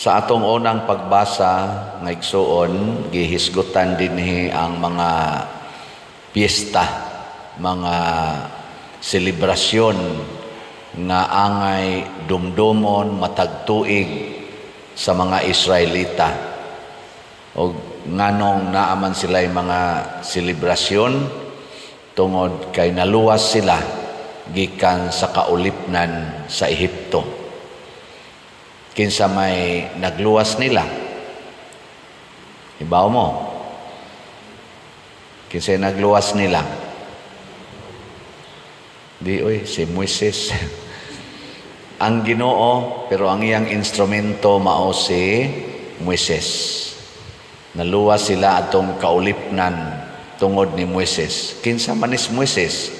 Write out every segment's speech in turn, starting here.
Sa atong unang pagbasa nga igsuon, gihisgutan dinhi ang mga piyesta, mga selebrasyon nga angay dumdumon matag tuig sa mga Israelita. O nganong naaman sila'y mga selebrasyon tungod kay naluwas sila gikan sa kaulipnan sa Ehipto. Kinsa may nagluwas nila? Ibaw mo? Kinsa nagluwas nila? Di si Moises. Ang Ginoo, pero ang iyang instrumento mao si Moises. Naluwas sila atong kaulipnan tungod ni Moises. Kinsa man is Moises?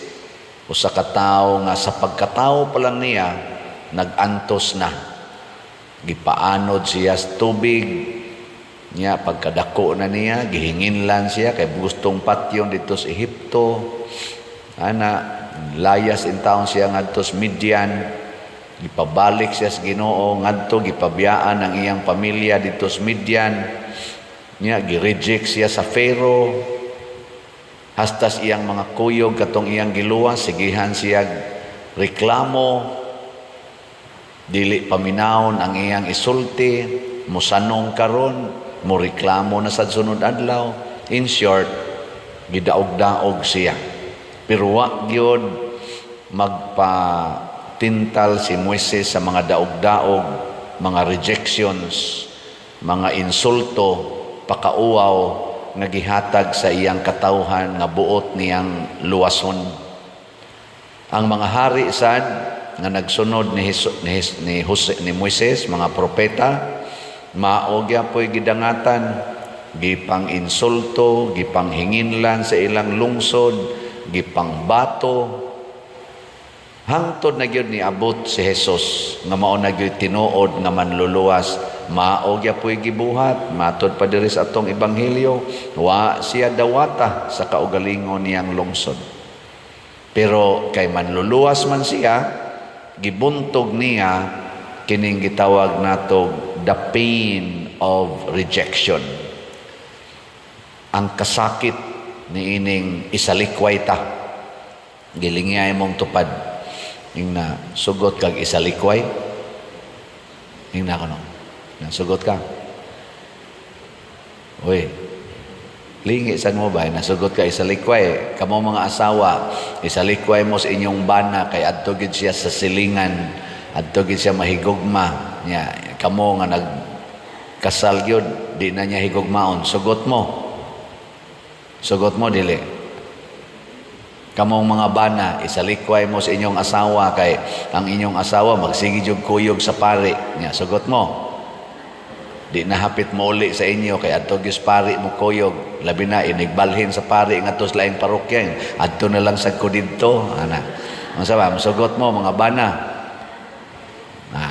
Usa ka tawo nga sa pagkatawo pa lang niya nagantos na. Gipaanod siya sa tubig niya, pagkadako na niya gihinginlan siya kay gustong patyon dito sa Ehipto. Layas in taon siya ngadto sa Midian. Gipabalik siya sa Ginoo ngadto, gipabiyaan ang iyang pamilya dito sa Midian. Niya gi-reject siya sa Pharaoh. Hastas iyang mga kuyog katong iyang giluwas, sigihan siya reklamo. Dili paminawon ang iyang isulti, musanong karon, mo reklamo na sa sunod adlaw. In short, gidaog-daog siya. Pero wa gyud magpatintal si Moises sa mga daog-daog, mga rejections, mga insulto, pakauaw nga gihatag sa iyang katawhan nga buot niyang luwason. Ang mga hari sad nga nagsunod ni Moises, mga propeta, mao gyapon gidangatan, gipang insulto, gipang hinginlan sa ilang lungsod, gipang bato. Hangtod na gyud ni abot si Jesus nga mao na gyud tinuod nga manluluwas, mao gyapon gibuhat. Matod pa diri sa atong ebanghelyo, wa siya dawata sa kaugalingon niyang lungsod. Pero kay manluluwas man siya, gibuntog niya kining gitawag natog the pain of rejection. Ang kasakit ni ining isalikway ta. Gilingya imong tupad. Ing na sugot kag isalikway. Ing na kono. Nasugot ka. Uy. Lingi sa mo ba? Nasugot ka isalikway. Kamo mga asawa, isalikway mo sa inyong bana kay adto gid siya sa silingan, adto gid siya mahigugma. Nya, kamo nga nagkasal gyud, di na niya higugmaon. Sugot mo. Sugot mo dili. Kamong mga bana, isalikway mo sa inyong asawa kay ang inyong asawa magsigi jud kuyog sa pari. Nya, sugot mo. Di na hapit mo uli sa inyo kay adto gyud pari mo kuyog, labi na inigbalhin sa pari ngadto sa laing parokya, adto na lang sad ko didto. Unsa ba masugot mo mga bana?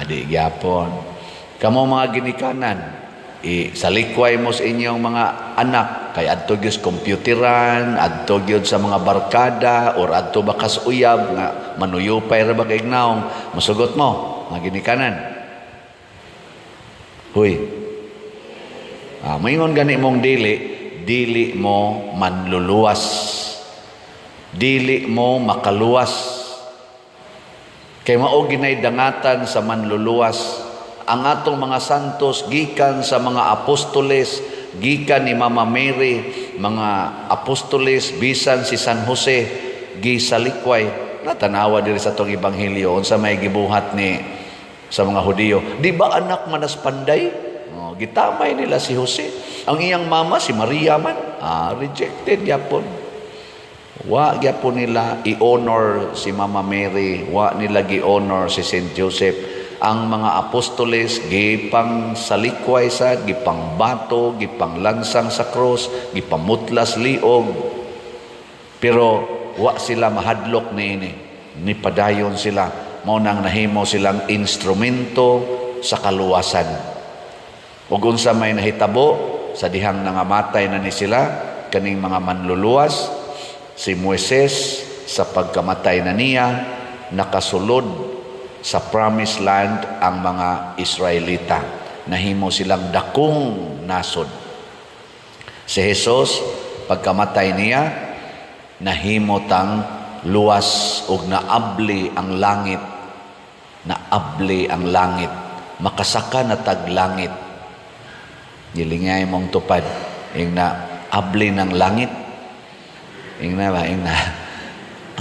Di gyapon. Kamo mga ginikanan, isalikway mo sa inyong mga anak kay adto gyud kompyuteran, adto gyud sa mga barkada or adto ba kas uyab nga manuyupay ra ba kay ignaong, masugot mo mga ginikanan. Huy. Moingon gani mong dili mo manluluwas. Dili mo makaluwas. Kay mao ginay dangatan sa manluluwas. Ang atong mga santos gikan sa mga apostoles, gikan ni Mama Mary, mga apostoles bisan si San Jose, gisalikway. Natanawa diri sa atong ebanghelyo unsa may gibuhat ni sa mga Hudiyo. Di ba anak manas panday? Gitamay nila si Jose. Ang iyang mama si Maria man, rejected gyapon. Wa gyapon nila i-honor si Mama Mary, wa nila gi-honor si Saint Joseph. Ang mga apostoles gipang salikway sad, gipang bato, gipang lansang sa cross, gipamutlas liog. Pero wa sila mahadlok ni padayon sila. Mao nang nahimo silang instrumento sa kaluwasan. Ug unsa may nahitabo sa dihang nangamatay na ni sila kaning mga manluluwas, si Moises sa pagkamatay na niya nakasulod sa promised land ang mga Israelita. nahimo silang dakong nasod. Si Jesus, pagkamatay niya, nahimo tang luwas ug naabli ang langit. Naabli ang langit. Makasaka na taglangit. Gilingay mong tupad. Ing na abli ng langit. Ing na ba? Ing na.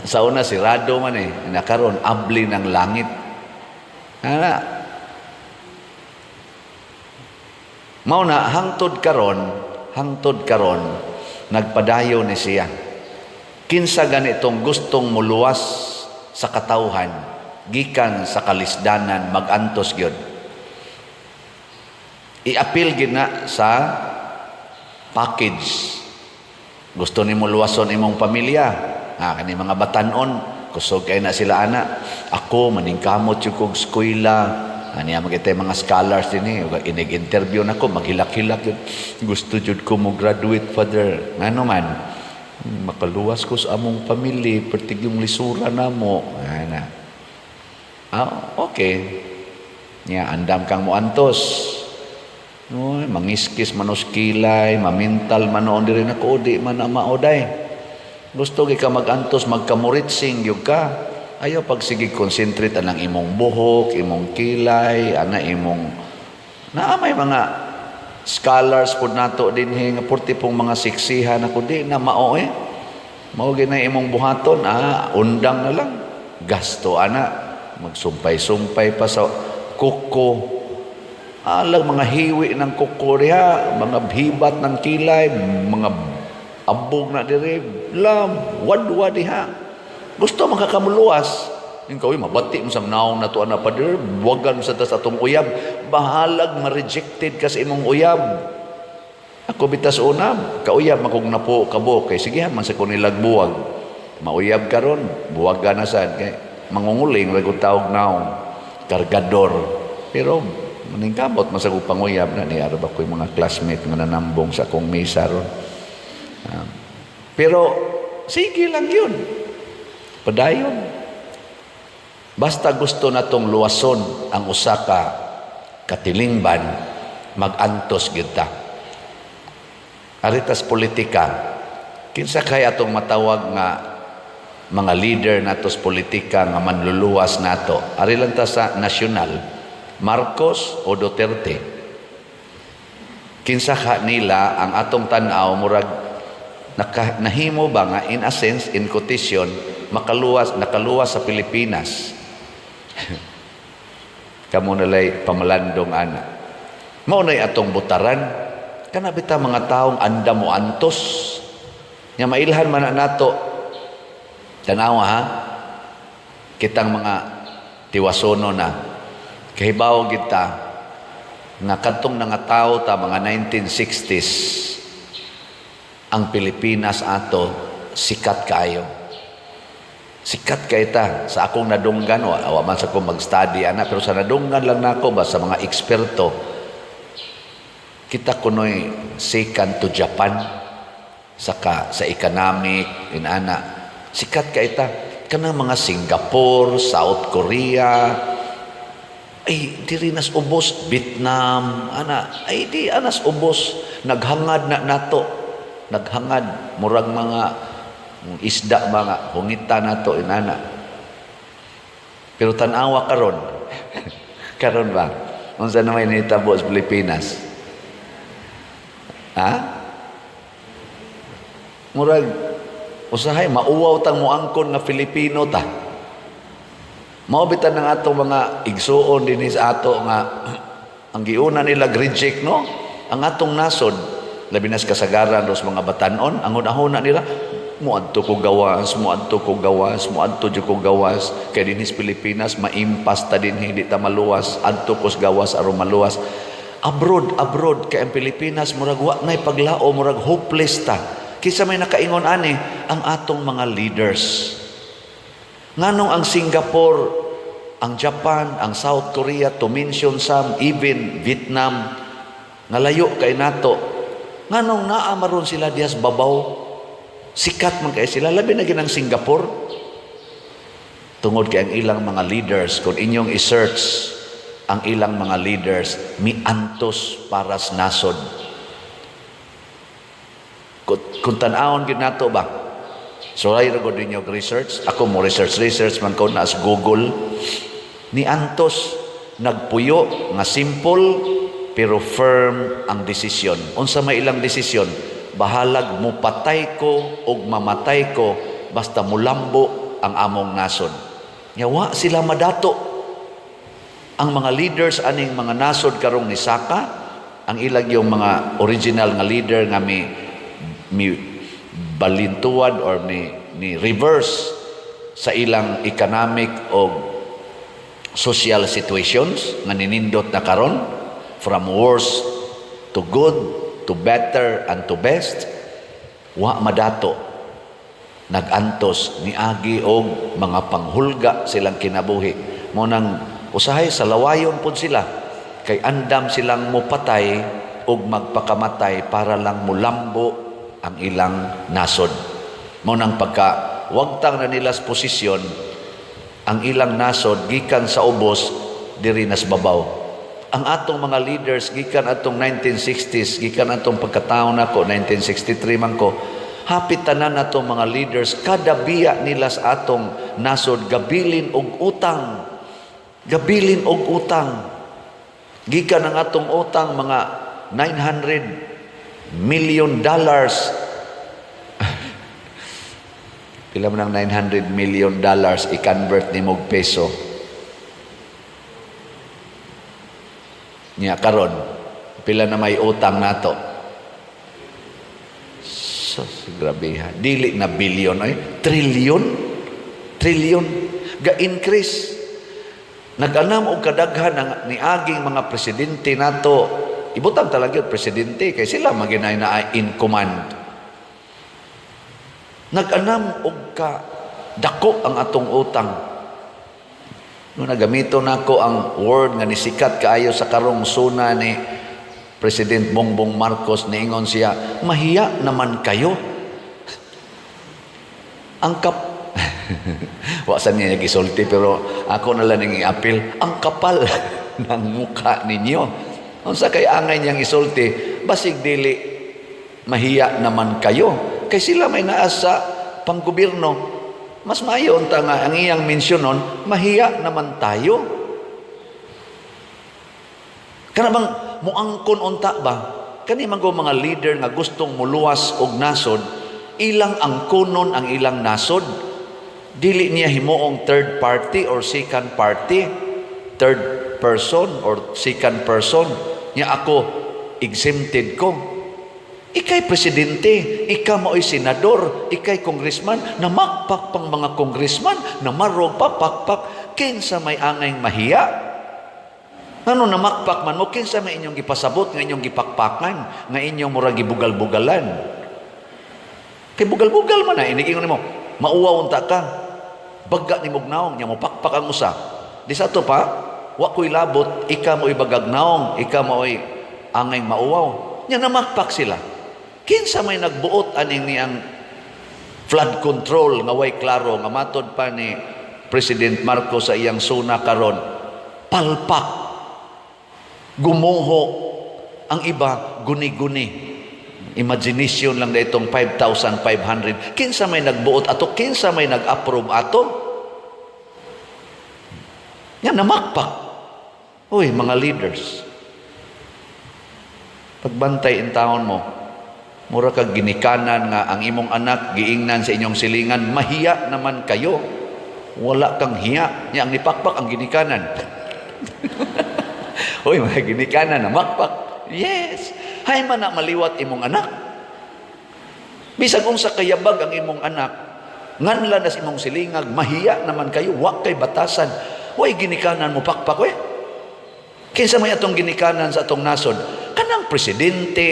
Sa una, sirado man eh. Nakaroon, abli ng langit. Mao na, hangtod karon, nagpadayo ni siya. Kinsa ganitong gustong muluwas sa katawhan, gikan sa kalisdanan, magantos gyud. I-appeal gid na sa package. Gusto nimo luwason imong pamilya, kani mga batanon, kusog kay na sila ana. Ako maningkamot yung kog eskwela. Aniya magitay mga scholars din inig-interview na ko, maghilak-hilak yun. Gusto jud ko mo graduate, Father. Ano man, makaluwas ko sa among pamilya, pertig yung lisura na mo. Okay. Andam kang mo antos. Mangiskis manos kilay, mamintal manoon diri na ko, di man na maoday. Gusto ka magantos, magkamuritsing yung ka. Ayaw pagsige concentrate anang imong buhok, imong kilay, imong may mga scholars pud nato dinhi nga purti pong mga siksihan ako di na mao mao ginay imong buhaton undang na lang gasto magsumpay-sumpay pa sa kuko alang mga hiwi ng kuko diha, mga hibat ng kilay, mga abog na diri wadwa diha. Gusto makakamuluwas. Ikaw mabati mo sa naong na to na pader, wagan mo sa tas atong uyab. Bahalag ma-rejected ka sa imong uyab. Ako bitas unab, kauyab makong napo kabo kay sigihan man sa kunilag buwag. Mauyab karon, buwagan na sad kay mangunguling ragud tawag naong kargador. Pero maningkamot man sa panguyab na ni arab ako yung mga classmate nga nanambong sa akong mesa ron. Pero sige lang yun. Padayon. Basta gusto natong luwason ang usa ka katilingban, magantos gyud ta. Aritas politika. Kinsa kay atong matawag nga mga leader natos politika nga manluluwas nato? Ari lang ta sa nasyonal, Marcos o Duterte. Kinsa ka nila ang atong tan-aw murag nahimo ba nga in a sense, in quotation, nakaluwas sa Pilipinas. Kamo nalay pamalandong ana. Mao nay atong butaran. Kana bita mga taong anda mo antos. Nya mailhan man nato. Tanawa kitang mga tiwasono na. Kahibaw kita nga kadtong nga tawo ta mga 1960s ang Pilipinas ato sikat kayo. Sikat kay ta sa akong nadunggan awa man sa ko mag-study pero sa nadunggan lang nako ba sa mga eksperto kita kunoy second to Japan sa economic sikat kay ta kanang mga Singapore, South Korea diri nas ubos Vietnam di anas ubos naghangad na nato naghangad murag mga isda mga hungita nato pero tanawa karon ba unsa na may nahitabo sa Pilipinas murag usahay mauwaw tang moangkon nga Filipino ta mao bitan ng atong mga igsuon dinhi sa ato nga ang giuna nila reject no ang atong nasod labi nas kasagaran dos mga batanon ang una-una nila muadto ko gawas jud ko gawas kay dinhi Pilipinas maimpas ta dinhi di ta maluwas adto kos gawas aron maluwas abroad kay ang Pilipinas murag wa nay paglao murag hopeless ta kisa may nakaingon ani ang atong mga leaders nganong ang Singapore ang Japan ang South Korea to mention some even Vietnam nga layo kay nato nganong naa maron sila dias babaw sikat man kay sila labi na ginang Singapore tungod kay ang ilang mga leaders kung inyong i-search ang ilang mga leaders miantos para sa nasod. Kung tanawon gid nato ba, so ay ragod ninyo research, ako mo research man ko na as Google, ni Antos nagpuyo nga simple pero firm ang desisyon. Unsa may ilang desisyon, bahalag mo patay ko o mamatay ko basta mulambo ang among nasod. Yawa sila madato. Ang mga leaders aning mga nasod karong ni Saka, ang ilag yung mga original nga leader nga mi balintuad or ni reverse sa ilang economic o social situations nga ninindot na karon, from worse to good to better and to best. Wa madato nagantos ni agi og mga panghulga silang kinabuhi. Mo nang usahay sa lawayon pud sila kay andam silang mopatay og magpakamatay para lang mulambo ang ilang nasod. Mo nang pagka wagtang na nila sa posisyon, ang ilang nasod gikan sa ubos diri nas babaw. Ang atong mga leaders gikan atong 1960s, gikan atong pagkataon nako 1963 man ko, hapit tanan natong mga leaders kada biya nila sa atong nasod gabilin og utang. Gabilin og utang. Gikan ang atong utang mga $900 million. Pila man ang $900 million i-convert ni mog peso. Nya karon pila na may utang nato. So grabe ha. Dili na bilyon ay trilyon. Trilyon ga-increase. Nag-anam og kadaghan ni aging mga presidente nato. Ibutang talaga yung presidente kay sila maginay na in command. Nag-anam og ka dako ang atong utang. No nagamito nako ang word nga nisikat kaayo sa karong suna ni President Bongbong Marcos, niingon siya, mahiya naman kayo. Ang wasan niya gisulti pero ako na lang i-appeal, ang kapal ng mukha ninyo. Unsa kay angay niyang isulti, basig dili mahiya naman kayo. Kay sila may naas sa panggobyerno. Mas maayo unta nga ang iyang mensyonon, mahiya naman tayo. Kana bang muangkon unta ba? Kani man go mga leader nga gustong muluwas og nasod, ilang angkonon ang ilang nasod. Dili niya himuong third party or second party, third person or second person. Niya ako exempted ko. Ikay presidente, ikaw mo'y senador, ikay congressman, namakpak pang mga congressman, namarog pa, pakpak, kinsa may angay mahiya. Ano namakpak man mo, kinsa may inyong gipasabot, nga inyong gipakpakan, nga inyong murag gibugal-bugalan. Kay bugal-bugal man na, inigingon mo, mauwaw unta ka, baga ni mugnaong, niya mo pakpak ang usa. Di sa to pa, wa ko'y labot, ikaw mo'y bagagnaong, ikaw mo'y angay mauwaw. Niya namakpak sila. Kinsa may nagbuot aning niyang flood control nga way klaro nga matod pa ni President Marcos sa iyang suna karon, palpak, gumuho, ang iba guni-guni. Imagination lang na itong 5,500. Kinsa may nagbuot ato, kinsa may nag-approve ato. Yan namakpak. Uy, mga leaders, pagbantay in taon mo, mura kag ginikanan nga ang imong anak giingnan sa inyong silingan, mahiya naman kayo. Wala kang hiya. Nya ang nipakpak ang ginikanan. Hoy, mga ginikanan na makpak. Yes. Hay man na maliwat imong anak. Bisag unsa kayabag ang imong anak, nganla na sa imong silingag, mahiya naman kayo, wa kay batasan. Hoy, ginikanan mo pakpak we. Kinsa may atong ginikanan sa atong nasod? Kanang presidente,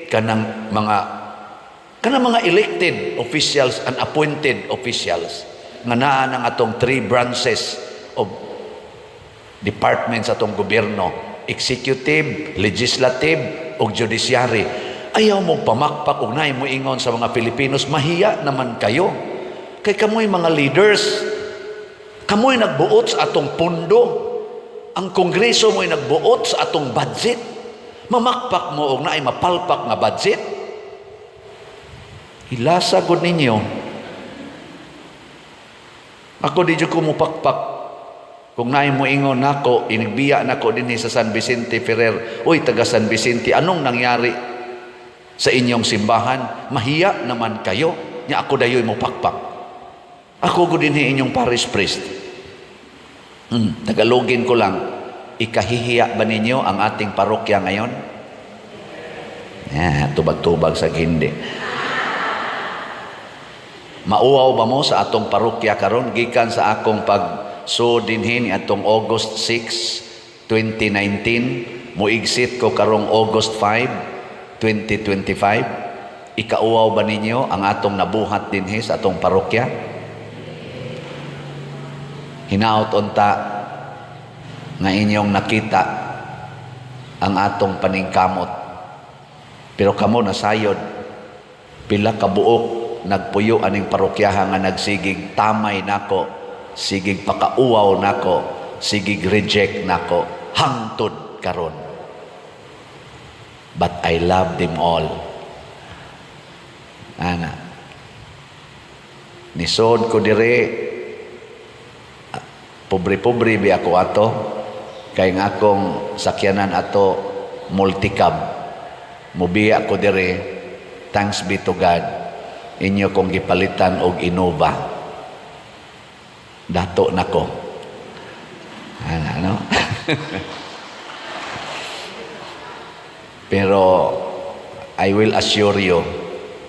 kanang mga elected officials and appointed officials nga naa ng atong 3 branches of departments sa atong gobyerno, executive, legislative ug judiciary. Ayaw mo pamakpak ug naay mo ingon sa mga Pilipinos, mahiya naman kayo. Kay kamoy mga leaders, kamoy nagbuot sa atong pundo. ang kongreso mo'y nagbuot sa atong budget. Mamakpak mo og naay mapalpak nga budget. Ilasa gud ninyo. Ako di jud ko mupakpak. Kung naay mo ingon nako, inigbiya nako dinhi sa San Vicente Ferrer. Uy, taga San Vicente, anong nangyari sa inyong simbahan? Mahiya naman kayo. Nya ako dayoy mupakpak. Ako gud dinhi inyong parish priest. Tagalogin ko lang, ikahihiya ba ninyo ang ating parokya ngayon? Tubag-tubag sa hindi. Mauaw ba mo sa atong parokya karon gikan sa akong pag-so dinhin atong August 6, 2019, muigsit ko karong August 5, 2025? Ikauaw ba ninyo ang atong nabuhat dinhi sa atong parokya? Hinaot unta nga inyong nakita ang atong paningkamot. Pero kamo nasayod, pila ka buok nagpuyo aning parokyaha nga nagsigig tamay nako, sigig pakauaw nako, sigig reject nako, hangtod karon. But I love them all. Ana. Nisod ko dire, pobre-pobre bi ako ato, kay nga akong sakyanan ato multicab. Mubiya ko dire, thanks be to God, inyo kong gipalitan og Innova. Dato nako. Ano? Pero I will assure you,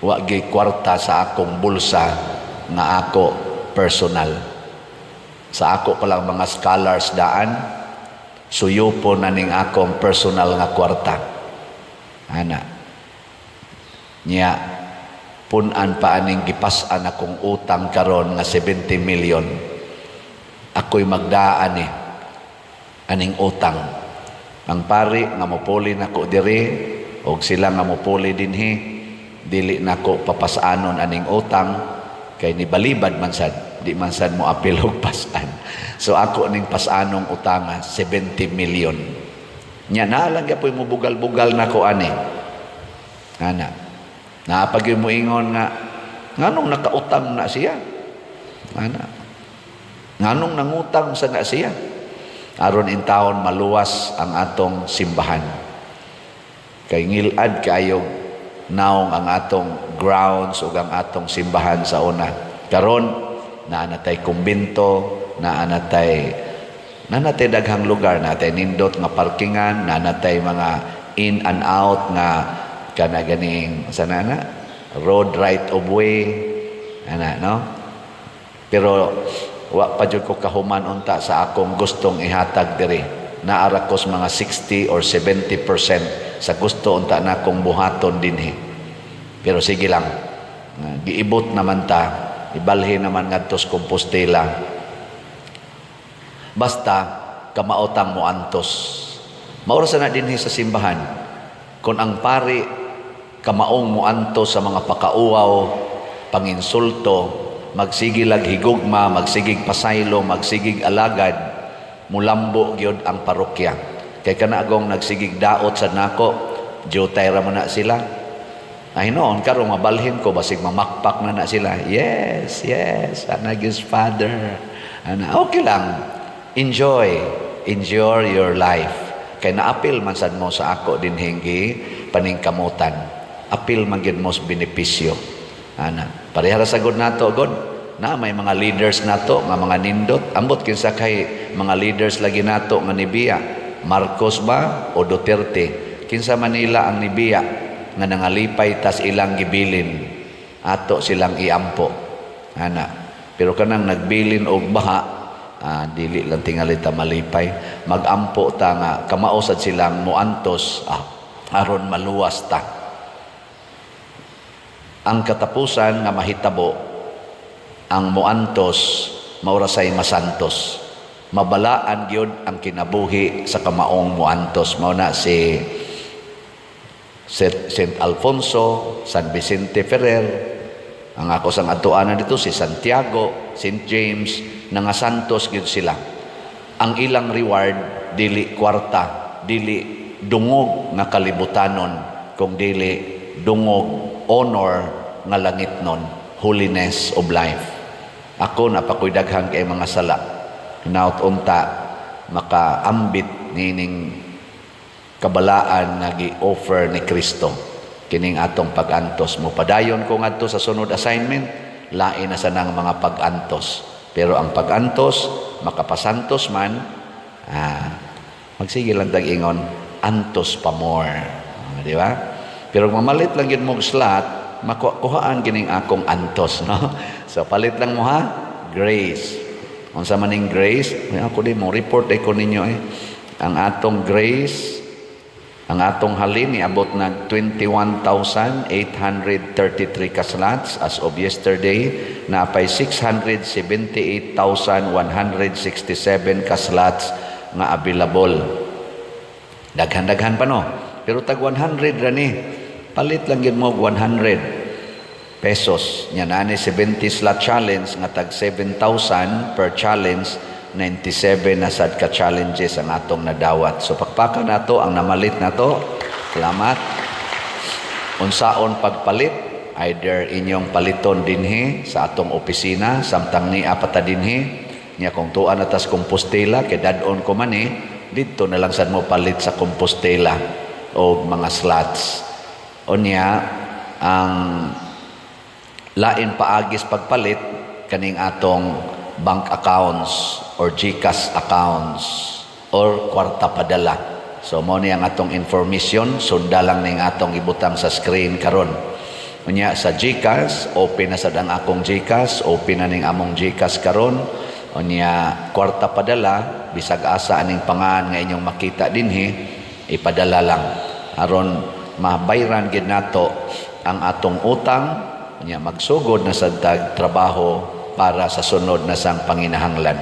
wa gi kwarta sa akong bulsa nga ako personal. Sa ako palang mga scholars daan, suyo po na ning akong personal nga kwarta. Ana. Nya, punan pa aning gipas-an akong utang karon nga 70 million. Ako'y magdaan aning utang. Ang pari nga mopuli nako diri, og sila nga mopuli dinhi, dili nako papasanon aning utang, kay nibalibad man sad. Di man sad mo apil og pasan. So ako ning pasanong utanga 70 million. Nya naalang gyapon mo bugal-bugal nako ani. Ana. Naapag mo ingon nga nganong nakautang na siya? Ana. Nganong nangutang sa na siya? Aron in taon maluwas ang atong simbahan. Kay ngilad kayo naong ang atong grounds ug ang atong simbahan sa una. Karon naanatay kumbento, naanatay daghang lugar, naanatay nindot nga parkingan, naanatay mga in and out nga kana ganing sanana road right of way ana no. Pero wa pa jud ko kahuman unta sa akong gustong ihatag diri. Naara ko mga 60 or 70% sa gusto unta na akong buhaton dinhi. Pero sige lang, giibot naman ta, ibalhin naman ngadtos Compostela. Basta kamaotang mo antos. Maoras na dinhi sa simbahan. Kung ang pari kamaong mo antos sa mga pakauaw, panginsulto, magsigilag higugma, magsigig pasaylo, magsigig alagad, mulambo gyud ang parokya. Kay kana agong nagsigig daot sa nako, jutay ra man na sila. Ay noon, karong mabalhin ko, basig mamakpak na sila. Yes, anagis Father. Okay lang. Enjoy your life. Kay naapil man sad mo sa ako din hingi paningkamutan. Apil man gyud mo sa benepisyo. Parehara sagod nato god. Na may mga leaders nato nga mga nindot. Ambot kinsa kay mga leaders lagi nato nga nibiya. Marcos ba o Duterte? Kinsa Manila ang nibiya nga nangalipay tas ilang gibilin ato silang iampo pero kanang nagbilin og baha dili lang tingali ta malipay magampo ta nga kamausad silang muantos aron maluwas ta. Ang katapusan nga mahitabo ang muantos maurasay masantos, mabalaan gyud ang kinabuhi sa kamaong muantos. Mao na si St. Alfonso, San Vicente Ferrer, ang ako sang atuanan dito si Santiago, St. James, nga santos gyud sila. Ang ilang reward dili kwarta, dili dungog nga kalibutanon, kung dili dungog honor nga langitnon, holiness of life. Ako napakoy daghang kay mga sala, hinaut unta makaambit nining kabalaan nga gi-offer ni Kristo kining atong pag-antos. Mo padayon ko ngadto sa sunod assignment, lain na sa nang mga pag-antos. Pero ang pag-antos, makapasantos man, magsige lang tag-ingon, antos pa more. Di ba? Pero mamalit lang yun mong slot, makuhaan kining akong antos. No? So, palit lang mo ha, grace. Kung sa maning grace, ako din mo, report ko ninyo ang atong grace, ang atong halin, iabot na 21,833 kaslots as of yesterday, na pay 678,167 kaslots nga available. Daghan-daghan pa no. Pero tag 100 rani, palit lang yun mo 100 pesos. Yan ani 70 slot challenge nga tag 7,000 per challenge, 97 na sad ka challenges ang atong nadawat. So pakpakan nato ang namalit nato. Salamat. Unsaon pagpalit, either inyong paliton dinhi sa atong opisina, samtang ni apata dinhi, nya kung tuan atas Compostela kay dadon ko man dito na lang sad mo palit sa Compostela o mga slots. Unya ang lain paagis pagpalit kaning atong bank accounts or GCash accounts or kwarta padala. So mo ni ang atong information, sunda lang ning atong ibutang sa screen karon. Unya sa GCash, open na sad ang akong GCash, open na ning among GCash karon. Unya kwarta padala, bisag asa aning pangan nga inyong makita dinhi, ipadala lang aron mabayran gid nato ang atong utang. Unya magsugod na sad tag trabaho para sa sunod na sang panginahanglan.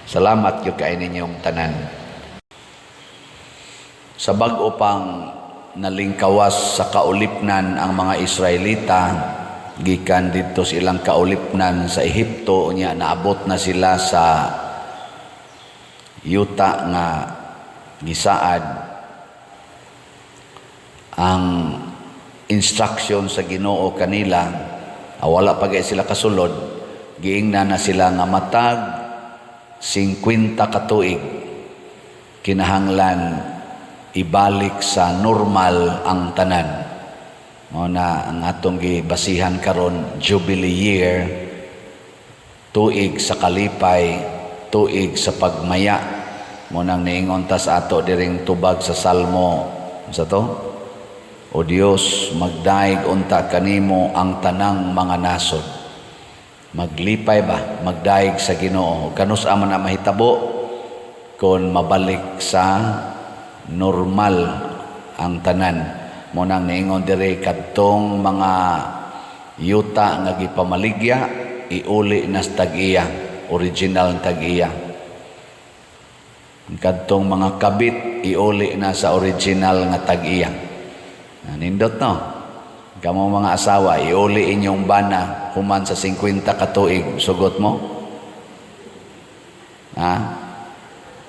Salamat gyud kay ninyong tanan. Sa bag-o pang nalingkawas sa kaulipnan ang mga Israelita, gikan dito silang kaulipnan sa Ehipto, unya naabot na sila sa yuta nga gisaad. Ang instruction sa Ginoo kanila, wala pa gay sila kasulod, giingnan na sila nga matag 50 katuig kinahanglan ibalik sa normal ang tanan. Mo na ang atong gibasihan karon, Jubilee year, tuig sa kalipay, tuig sa pagmaya. Mo nang niingon ta sa ato diring tubag sa Salmo, sa to, O Dios, magdaig unta kanimo ang tanang mga nasod. Maglipay ba, magdaig sa Ginoo. Kanus man na mahitabo kung mabalik sa normal ang tanan. Mo nang niingon diri kadtong mga yuta nga gipamaligya, iuli na sa tag-iya, original ng tag-iya. Kadtong mga kabit, iuli na sa original nga tag-iya. Nindot no? Kamo mga asawa, iuli inyong bana human sa 50 katuig, sugot mo?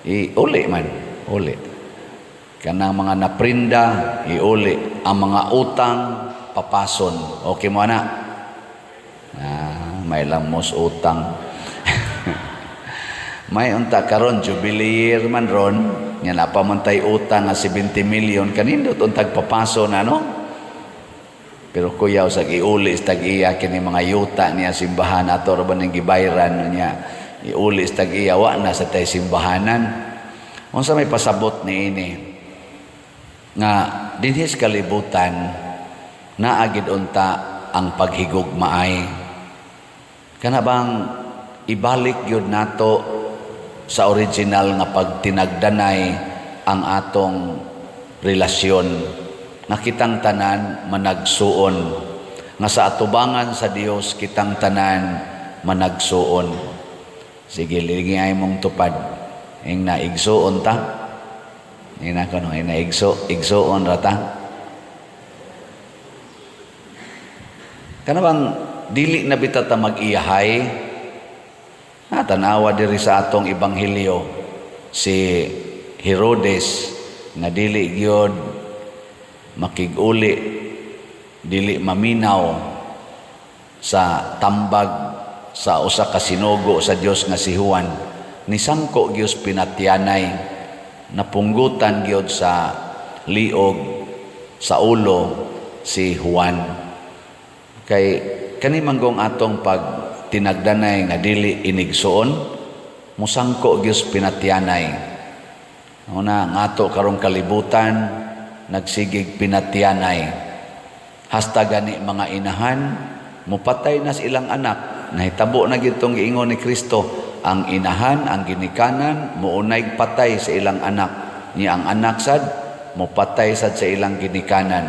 Iuli man, uli. Kanang mga naprinda, iuli. Ang mga utang, papason. Okay mo na? May lamos utang. May unta karon Jubilee year man ron, nga napamantay utang nga 70 million, kanindot untag papaso na no? Pero kuyaw sa iuli sa tag-iya kini mga yuta niya simbahan ato ra ba ning gibayran niya, iuli sa tag-iya wa na sa tay simbahanan. Unsa may pasabot niini nga dinhis kalibutan naagid unta ang paghigugmaay. Kana bang ibalik gyud nato sa original nga pagtinagdanay ang atong relasyon, nga kitang tanan managsuon, nga sa atubangan sa Dios kitang tanan managsuon. Sige, ligay mong tupad. Ing naigsuon ta. Ing na kuno, ing igsuon ra ta. Kana bang dili na bitata mag-iyahay? Tanawa diri sa atong ebanghelyo si Herodes nga dili gyud makig-uli, dili maminaw sa tambag sa usa ka sinugo sa Dios nga si Juan, nisangko gyud pinatyanay, napunggutan gyud sa liog sa ulo si Juan. Kay kani manggong atong pag tinagdanay nga dili inigsuon, musangko gyud pinatyanay. Una nga ato karong kalibutan nagsigig pinatyanay. Hasta gani mga inahan mupatay na sa ilang anak. Nahitabo na gyud tong giingon ni Kristo, ang inahan, ang ginikanan muunay patay sa ilang anak. Niya ang anak sad mupatay sad sa ilang ginikanan.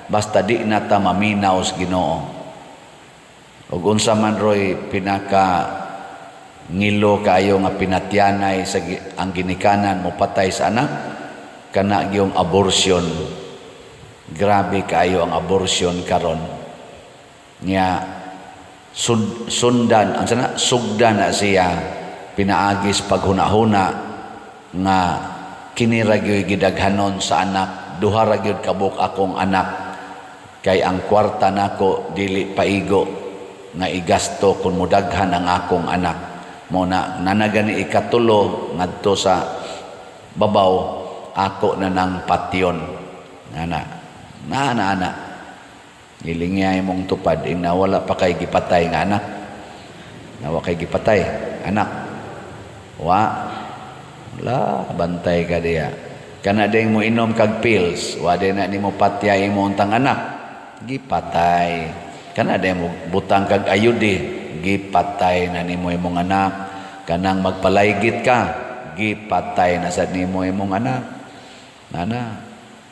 Basta di na ta maminaw sa Ginoo. Ug unsa man roy pinaka ngilo kayo nga pinatyanay sa ang ginikanan mo patay sa anak, kana gyung abortion. Grabe kayo ang abortion karon. Nya sundan ang sana sugdan na siya pinaagis paghuna-huna nga kini ra gyud gidaghanon sa anak, duha ra gyud kabuk akong anak, kay ang kwarta nako dili paigo nga igasto kun mudaghan ang akong anak. Mo na nanagani ikatulo ngadto sa babaw, ako na ng patyon. Ana ilingay mong tupad ing nawala pa kay gipatay nga anak. Nawa kay gipatay anak. Wala bantay ka diya. Kana ding mo inom kag pills, wa din na nimo patyay mo untang anak. Gipatay. Kana ding mo butang kag ayudi, gipatay na nimo imong anak. Kanang magpalaygit ka, gipatay na sad nimo imong anak.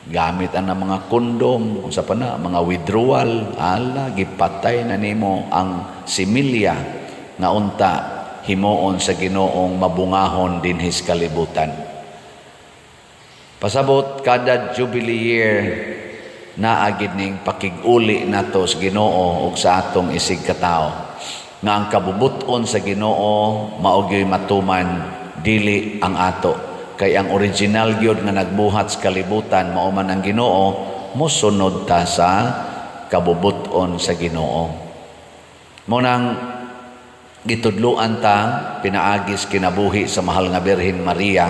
Gamit ang mga kondom, unsa pa na, mga withdrawal, gipatay na nimo ang similya nga unta himuon sa Ginoong mabungahon dinhis kalibutan. Pasabot kada Jubilee year naagid ning pakig-uli nato sa Ginoo ug sa atong isig katao nga ang kabubuton sa Ginoo mao gyud matuman dili ang ato. Kay ang original gyud nga nagbuhat sa kalibutan mao man ang Ginoo, mosunod ta sa kabubuton sa Ginoo. Mo nang gitudloan ta pinaagis kinabuhi sa mahal nga Birhen Maria.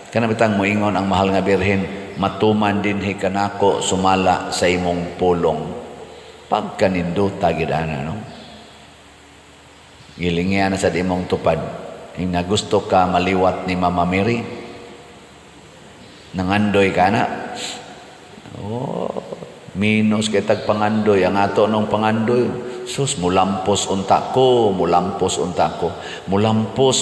Kana bitang moingon ang mahal nga Birhen, matuman dinhi kanako sumala sa imong pulong. Pagkaninduta gid ana no. Gilingyan na sa imong tupad. Ing nagusto ka maliwat ni Mama Mary. Nangandoy ka na. Minus kay tag pangandoy. Ang ato nung pangandoy, sus, mulampos unta ko. Mulampos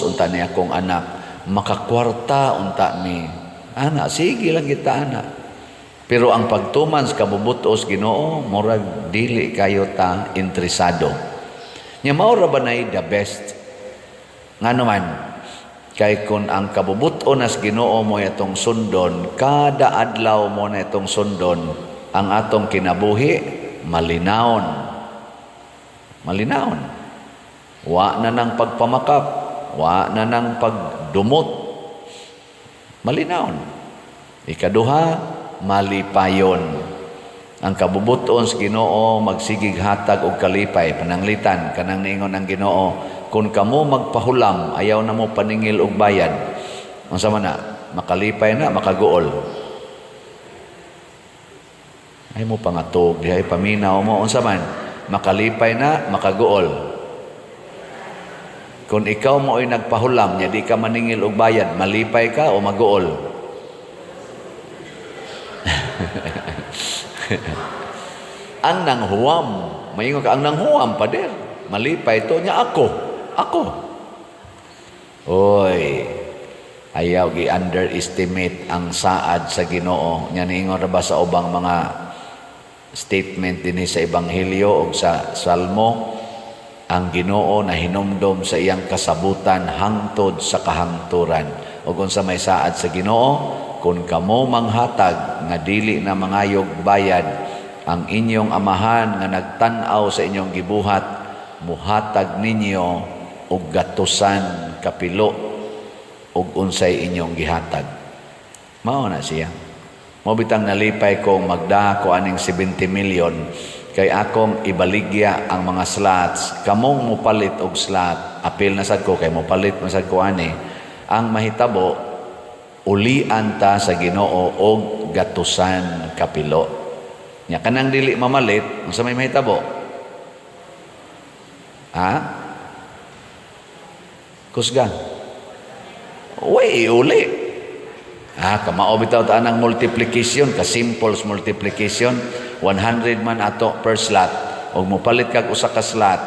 unta ni akong anak. Makakwarta unta mi. Anak, sige lang kita anak. Pero ang pagtuman sa kabubutos Ginoo, murag dili kayo ta interesado. Nya maura ba na the best? Nga naman, kay kung ang kabubuton as Ginoo mo itong sundon, kada adlaw mo na itong sundon, ang atong kinabuhi, malinawon. Wa na ng pagpamakap, wa na ng pagdumot. Malinawon. Ikaduha, malipayon. Ang kabubuton sa Ginoo, magsigig hatag og kalipay, pananglitan, kanang niingon ang Ginoo, kung kamo magpahulam, ayaw na mo paningil og bayad. Unsa man na, makalipay na, makaguol. Ay mo pangatog, ay paminaw mo, unsa man, makalipay na, makaguol. Kung ikaw mo ay nagpahulam, nya di ka maningil og bayad, malipay ka o maguol? Ang nanghuam, mayingon ka, ang nanghuam pader, malipay to niya ako. Oy, ayaw gi-underestimate ang saad sa Ginoo. Nya niingon ra ba sa ubang mga statement dinhi sa Ebanghelyo o sa Salmo, ang Ginoo na hinumdom sa iyang kasabutan hangtod sa kahangturan. O kung sa may saad sa Ginoo, kung kamo manghatag nga dili na mangayog bayad, ang inyong amahan nga nagtan-aw sa inyong gibuhat, muhatag ninyo og gatusan kapilo og unsay inyong gihatag. Mao na siya. Mo bitang nalipay kong magda ko aning 70 million kay akong ibaligya ang mga slots. Kamong mupalit og slot. Apil na sad ko kay mupalit man sad ko ani. Ang mahitabo ulian ta sa Ginoo og gatusan kapilo. Nya kanang dili mamalit, unsa may mahitabo? Ha? Kusga. Uy, uli. Kamao bitaw ta ang multiplication, ka simple multiplication. 100 man ato per slot. Og mopalit kag usa ka slot.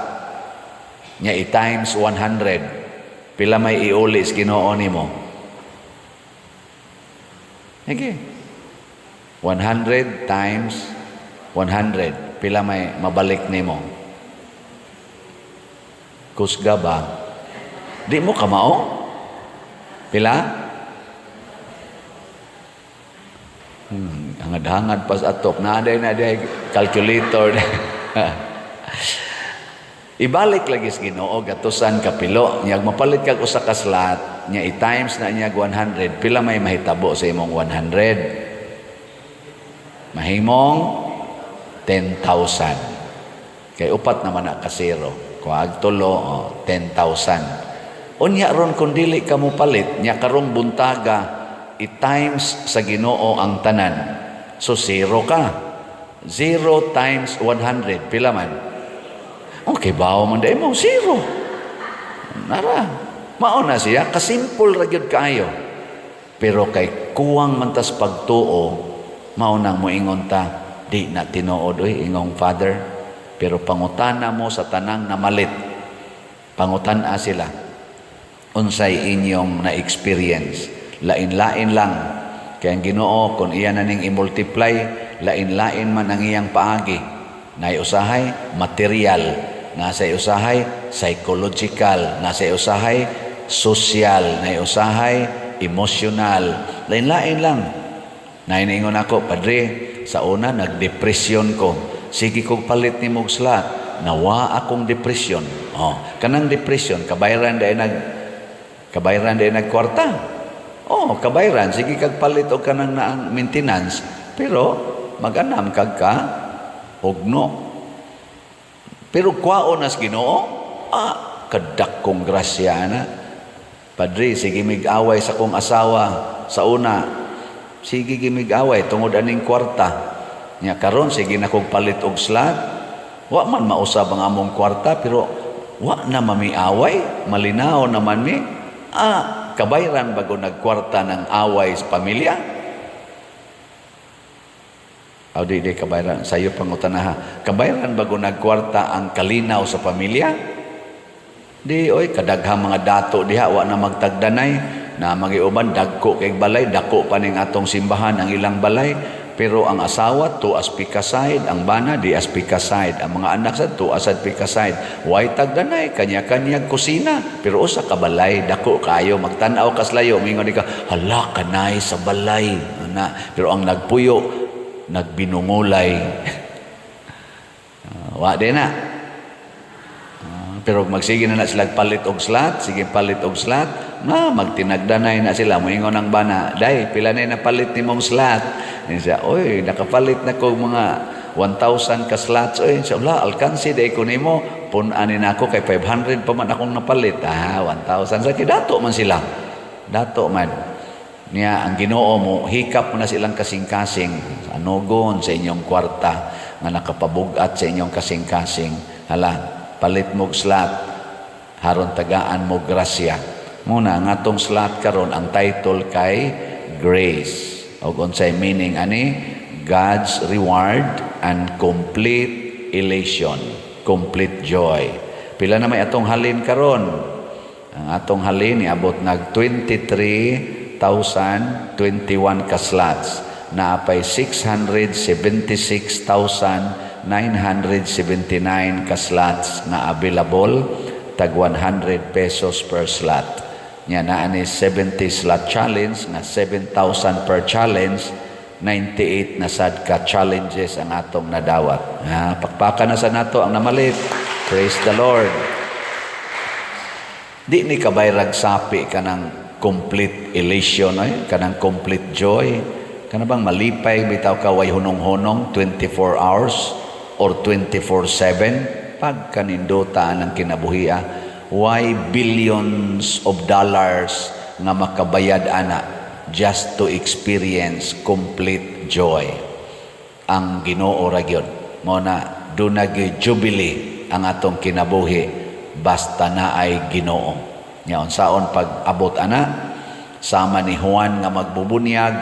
Nya i-times 100. Pila may iuli sa Ginoo nimo? Okay. 100 times 100. Pila may mabalik nimo? Kusga ba? Di mo kamao? Pila? Hangad-hangad pas atok. Naaday calculator. Ibalik lagi sa Ginoo gatusan kapilo. Nyag mapalit kag usa ka slot, nya i-times na niya 100. Pila may mahitabo sa imong 100? Mahimong 10,000. Kay upat naman na ka zero. Kuag tulo, 10,000. Unya ron kung dili ka mo palit, nya karong buntaga, i-times sa Ginoo ang tanan. So zero ka. 0 times 100. Pila man? Okay, bawo man dahil mo. Zero. Nara. Mauna siya. Kasimple ra gyud kaayo. Pero kay kuwang mantas pagtuo, maunang mo ingon ta, di na tinuod ingong Father. Pero pangutana mo sa tanang namalit. Pangutana sila. Unsay inyong na-experience. Lain-lain lang. Kaya ang Ginoo, kung iya na ning i-multiply, lain-lain man ang iyang paagi. Naiusahay, material. Nasa usahay, psychological. Nasa usahay, social. Naiusahay, emotional. Lain-lain lang. Naingon ako, Padre, sa una, nagdepresyon ko. Sige kong palit ni mong slot. Nawa akong depresyon. Kanang depresyon, kabayaran dahil nagkwarta. Kabayaran. Sige kag palit o kanang naang maintenance. Pero, mag-anam kag ka, ugno. Pero kwaon as Ginoo, kadak kong grasya na. Padre, sige mig-away sa kong asawa sa una. Sige gimig-away tungod aning kwarta. Nya karon sige na kong palit og slot. Wa man mausab ang among kwarta pero wa na mamiaway, malinaw naman mi. Kabayran bago nagkwarta ng away sa pamilya. Di kabayran. Sa'yo pangutanaha. Kabayran bago nagkwarta ang kalinaw sa pamilya? Di, kadaghang mga dato diha, wa na magtagdanay, na magiuban, dagko kay balay, dako pa ning atong simbahan ang ilang balay. Pero ang asawa, to as pikaside, ang bana, di as pikaside. Ang mga anak sa to as pikaside. Way tagdanay, kanya-kanya kusina. Pero usa ka balay, dako kayo, magtanaw kaslayo, mingon ka, hala kanay sa balay. Pero ang nagpuyo, nagbinungulay. Wa din na. Pero magsige na sila palit og slot, sige palit og slot, magtinagdanay na sila. Moingon ang bana, day, pila na napalit ni mong slot. Siya, nakapalit na ko mga 1,000 ka slots. Siya, alkansi day ko nimo, punanin ako kay 500 pa man akong napalit. 1,000. Sa dato man sila. Dato man. Niya ang Ginoo mo, hikap mo na silang kasing-kasing, anugon sa inyong kwarta, nga nakapabugat sa inyong kasing-kasing. Hala, palit mo slot, haron tagaan mo grasya. Muna, nga tong slot karon ang title kay Grace. O unsay meaning ani? God's reward and complete elation, complete joy. Pila na may atong halin karon? Ang atong halin niabot nag 23,021 ka slots na apay 676,979 ka slots na available tag 100 pesos per slot. Nya naa ni 70 slot challenge na 7,000 per challenge, 98 na sad ka challenges ang atong nadawat. Pakpakan na sa nato ang namalit. Praise the Lord. Di ni kabayrag sapi ka ng complete elation ay kanang complete joy kana bang malipay bitaw ka way hunong-hunong 24 hours or 24/7 pag kanindota ang kinabuhia why billions of dollars nga makabayad ana just to experience complete joy. Ang Ginoo ra gyud mo na dunay jubilee ang atong kinabuhi basta na ay Ginoo. Nya unsaon pag abot ana sama ni Juan nga magbubunyag,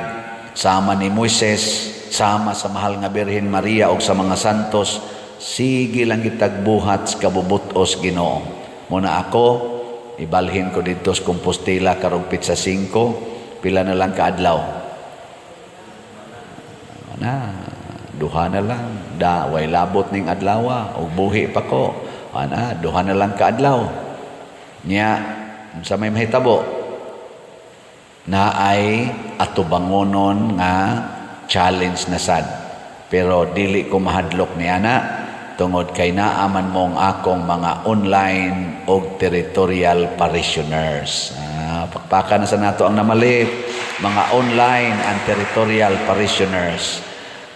sama ni Moises, sama sa mahal nga Birhen Maria ug sa mga santos, sige lang kitag buhat sa kabubutos Ginoo. Muna ako ibalhin ko dito sa Compostela karong Pitsa 5, pila na lang kaadlaw. Na, duha na lang, way labot ning adlaw, ug buhi pa ko. Duha na lang kaadlaw. Nya, sa may mahitabo, na ay atubangonon nga challenge na sad. Pero dili ko mahadlok ni ana, tungod kay naaman mong akong mga online o territorial parishioners. Pakpakan na sa nato ang namalit, mga online and territorial parishioners.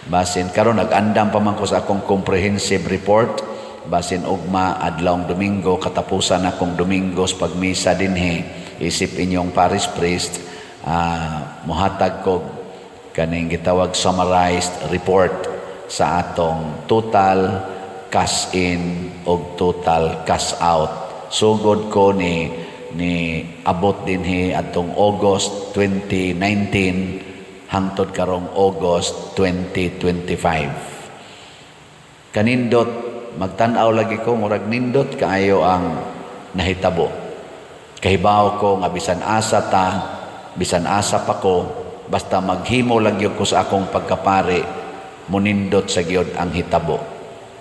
Basin karon nag-andam pa man ko sa akong comprehensive report, basin ugma adlawng Domingo katapusan akong Domingo sa pagmisa dinhi, isip inyong parish priest, muhatag ko kaning gitawag summarized report sa atong total cash in o total cash out. Sugod ko ni abot dinhi atong August 2019 hangtod karong August 2025. Kanindot magtan-aw lagi ko murag nindot kaayo ang nahitabo. Kahibaw ko nga bisan asa pa ko basta maghimo lang gyud ko sa akong pagkapari munindot sa gyud ang hitabo.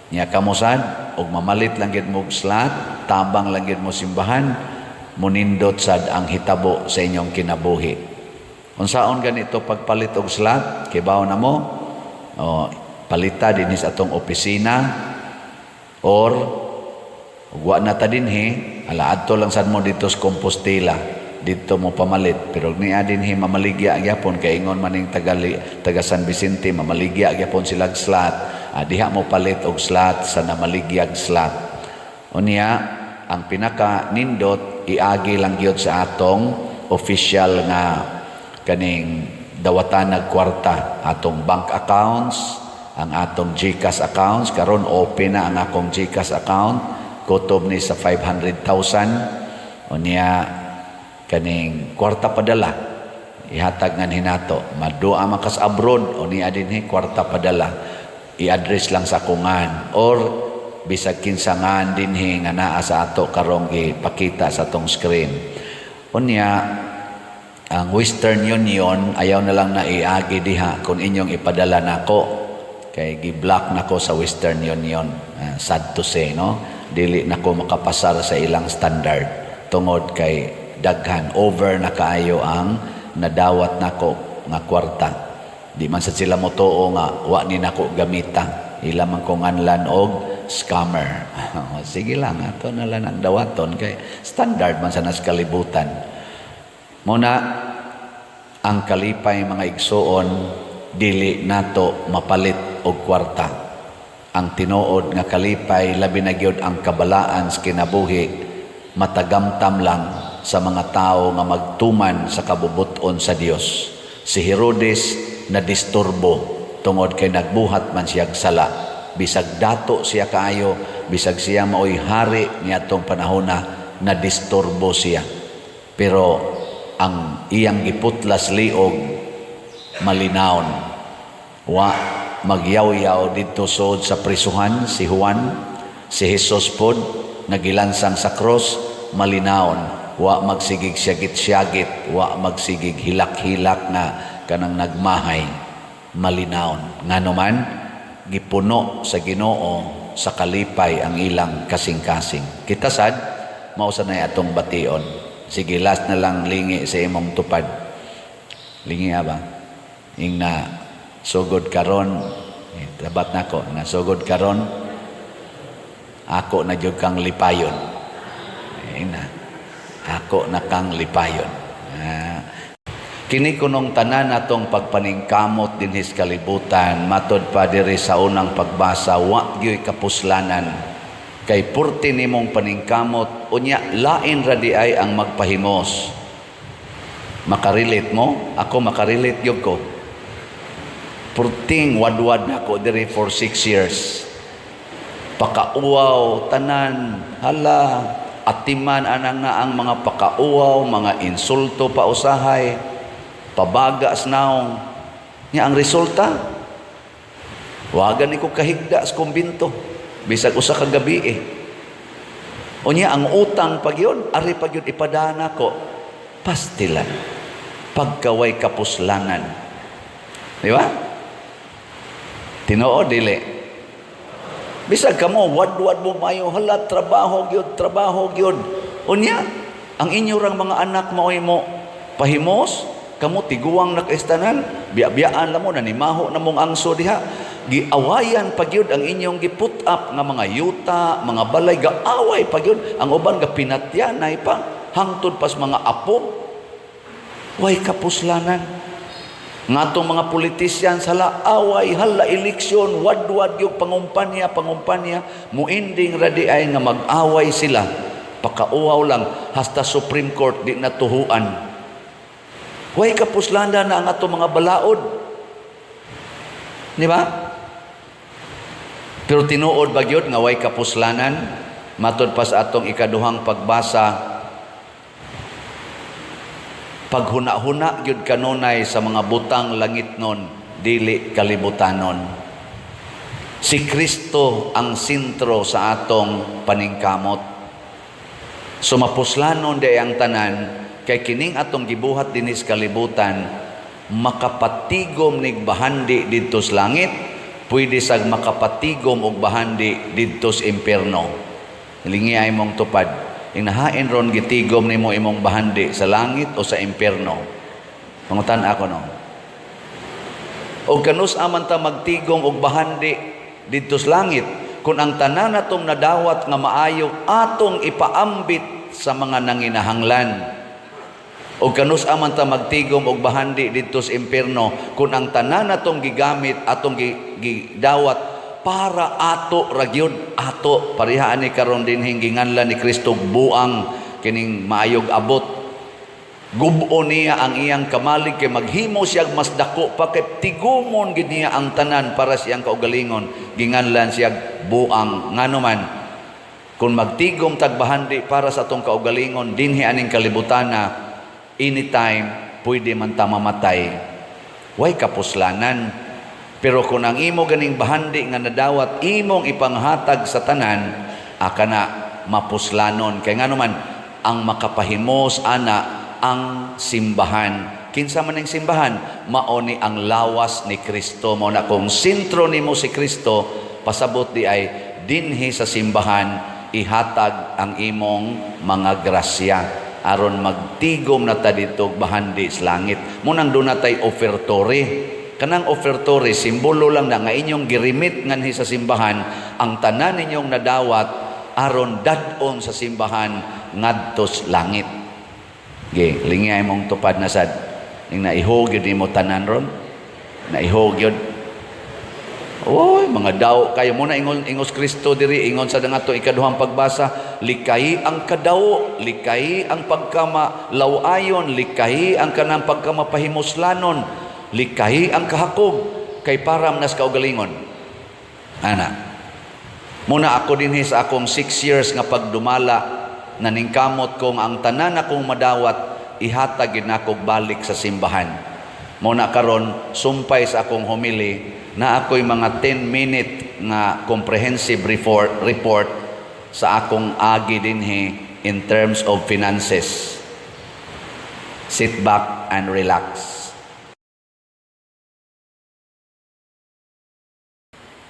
Nya kamusad og mamalit lang gyud mo slot, tabang lang gyud mo simbahan, munindot sad ang hitabo sa inyong kinabuhi. Unsaon ganito pagpalit og slot? Kibaw na mo palita dinhi sa atong opisina or wa na ta dinhi ala adto lang sad mo dito sa Compostela dito mo pamalit pero niya dinhi mamaligya gyapon kay ingon maning taga San Vicente mamaligya gyapon sila slot. Diha mo palit og slot sa namaligyag slot. Unya ang pinaka nindot iagi lang gyud sa atong official nga kaning dawatan nag kwarta atong bank accounts, ang atong GCash accounts karon open na ang akong GCash account kutob ni sa 500,000. Unya kaning kwarta padala ihatag ngan hinato madua makas abroad unya dinhi kwarta padala i-address lang sa kungan or bisag kinsangan dinhi nga naa sa ato karong ipakita sa atong screen. Unya ang Western Union ayaw na lang na iagi diha kung inyong ipadala nako kay gi-block nako sa Western Union. Sad to say no, dili nako makapasar sa ilang standard tungod kay daghan over na kaayo ang nadawat nako nga kwarta. Di man sa sila mo tuo nga wa ni nako gamita, ila man kong anlan og scammer. Sige lang ato na lang ang dawaton kay standard man sa nas kalibutan. Muna ang kalipay mga igsoon dili nato mapalit og kwarta. Ang tinuod nga kalipay labi na gyud ang kabalaan sa kinabuhi matagamtam lang sa mga tao nga magtuman sa kabubuton sa Dios. Si Herodes na disturbo tungod kay nagbuhat man siya sala. Bisag dato siya kaayo, bisag siya maoy hari niadtong panahon na disturbo siya. Pero ang iyang giputlas liog malinawon. Wa magyaw-yaw dito sod sa prisuhan si Juan, si Jesus pod nagilansang sa cross malinawon. Wa magsigig syagit-syagit, wa magsigig hilak-hilak na kanang nagmahay malinawon. Ngano man gipuno sa Ginoo sa kalipay ang ilang kasing-kasing. Kita sad mao sa nay atong bation. Sige last na lang lingi sa imong tupad. Lingi ba? Ing na sugod karon tabat nako na sugod karon ako na jud kang lipayon. Ing na ako na kang lipayon. Kini kunong tanan natong pagpaningkamot dinhis kalibutan, matod pa diri sa unang pagbasa, wa gyoy kapuslanan. Kay purti nimong paningkamot, unya lain ra di ay ang magpahimos. Makarelate mo? Ako makarelate gyud ko. Purting wadwad nako diri for 6 years. Pakauaw tanan, hala, atiman anang na ang mga pakauaw, mga insulto pa usahay, pabagas naong. Nya ang resulta, wagan ni ko kahigda sa kumbinto, bisag usa ka gabi eh. Unya ang utang pagyon, ari pagyon ipadana ko, pastilan, pagkaway kapuslanan. Di ba? Tinoo dili. Bisag kamo wad-wad mo mayo, hala, trabaho gyud. Unya, ang inyurang mga anak maoy mo pahimos, kamo tiguang nakaistanan, biya-biyaan la mo nanimaho na mong angso diha. Giawayan pagyud ang inyong giput up nga mga yuta, mga balay, gaaway pagyud. Ang uban ga pinatyanay pa, hangtod pas mga apo. Way kapuslanan. Nga itong mga politisyan, hala, away, hala, eleksyon, wad-wad yung pangumpanya, muinding radi ay nga mag-away sila. Pakauaw lang, hasta Supreme Court, di natuhuan. Way kapuslanan na ang atong mga balaod. Di ba? Pero tinuod bagyod nga way kapuslanan, matod pa sa atong ikaduhang pagbasa, paghuna-huna gyud kanunay sa mga butang langit nun, dili kalibutanon. Si Kristo ang sentro sa atong paningkamot. Sumapuslanon di ang tanan, kay kining atong gibuhat dinis kalibutan, makapatigom nig bahandi didto sa langit, pwede sag makapatigom og bahandi didto sa impierno. Lingi ay mong tupad. Inahain ron gitigom nimo imong bahandi sa langit o sa impierno. Pangutan ako no. O kanus aman ta magtigom og bahandi didto sa langit, kung ang tanan natong nadawat nga maayo atong ipaambit sa mga nanginahanglan. O kanus aman ta magtigom og bahandi didto sa impierno, kung ang tanan natong gigamit atong gidawat para ato ragyod, ato parihaan ni karon din hinginganlan ni Kristo buang kining maayog abot. Gubo niya ang iyang kamalig kay maghimo siya mas dako pa kay tigumon gid niya ang tanan para siyang kaugalingon, ginganlan siya buang. Ngano man kung magtigom tagbahandi para sa atong kaugalingon dinhi aning kalibutana, anytime pwede man ta mamatay. Way kapuslanan. Pero kung ang imo ganing bahandi nga nadawat imong ipanghatag sa tanan, aka na mapuslanon. Kaya nga naman, ang makapahimos ana ang simbahan. Kinsa man ang simbahan, maoni ang lawas ni Kristo. Mao na kung sentro nimo si Kristo, pasabot di ay dinhi sa simbahan ihatag ang imong mga grasya aron magtigom na ta dito bahandi sa langit. Munang doon natay ofertory. Kanang ofertory, simbolo lang na nga inyong girimit nganhi sa simbahan, ang tanan ninyong nadawat aron dadon sa simbahan ngadtos langit. Okay, lingay mong tupad na sad. Ning naihog yun mo tanan ron. Naihog yun. Oy, mga daw kayo muna ingos Kristo diri, ingon sa dangato ikaduhang pagbasa, likay ang kadawo, likay ang pagkamalawayon, likay ang kanang pagkamapahimuslanon, likay ang kahakog kay param nas kaugalingon. Ana, muna ako dinhi sa akong 6 years nga pagdumala, naningkamot kong ang tanan akong madawat ihatag gid nako balik sa simbahan. Muna karon sumpay sa akong homily na ako'y mga 10-minute nga comprehensive report sa akong agi dinhi in terms of finances. Sit back and relax.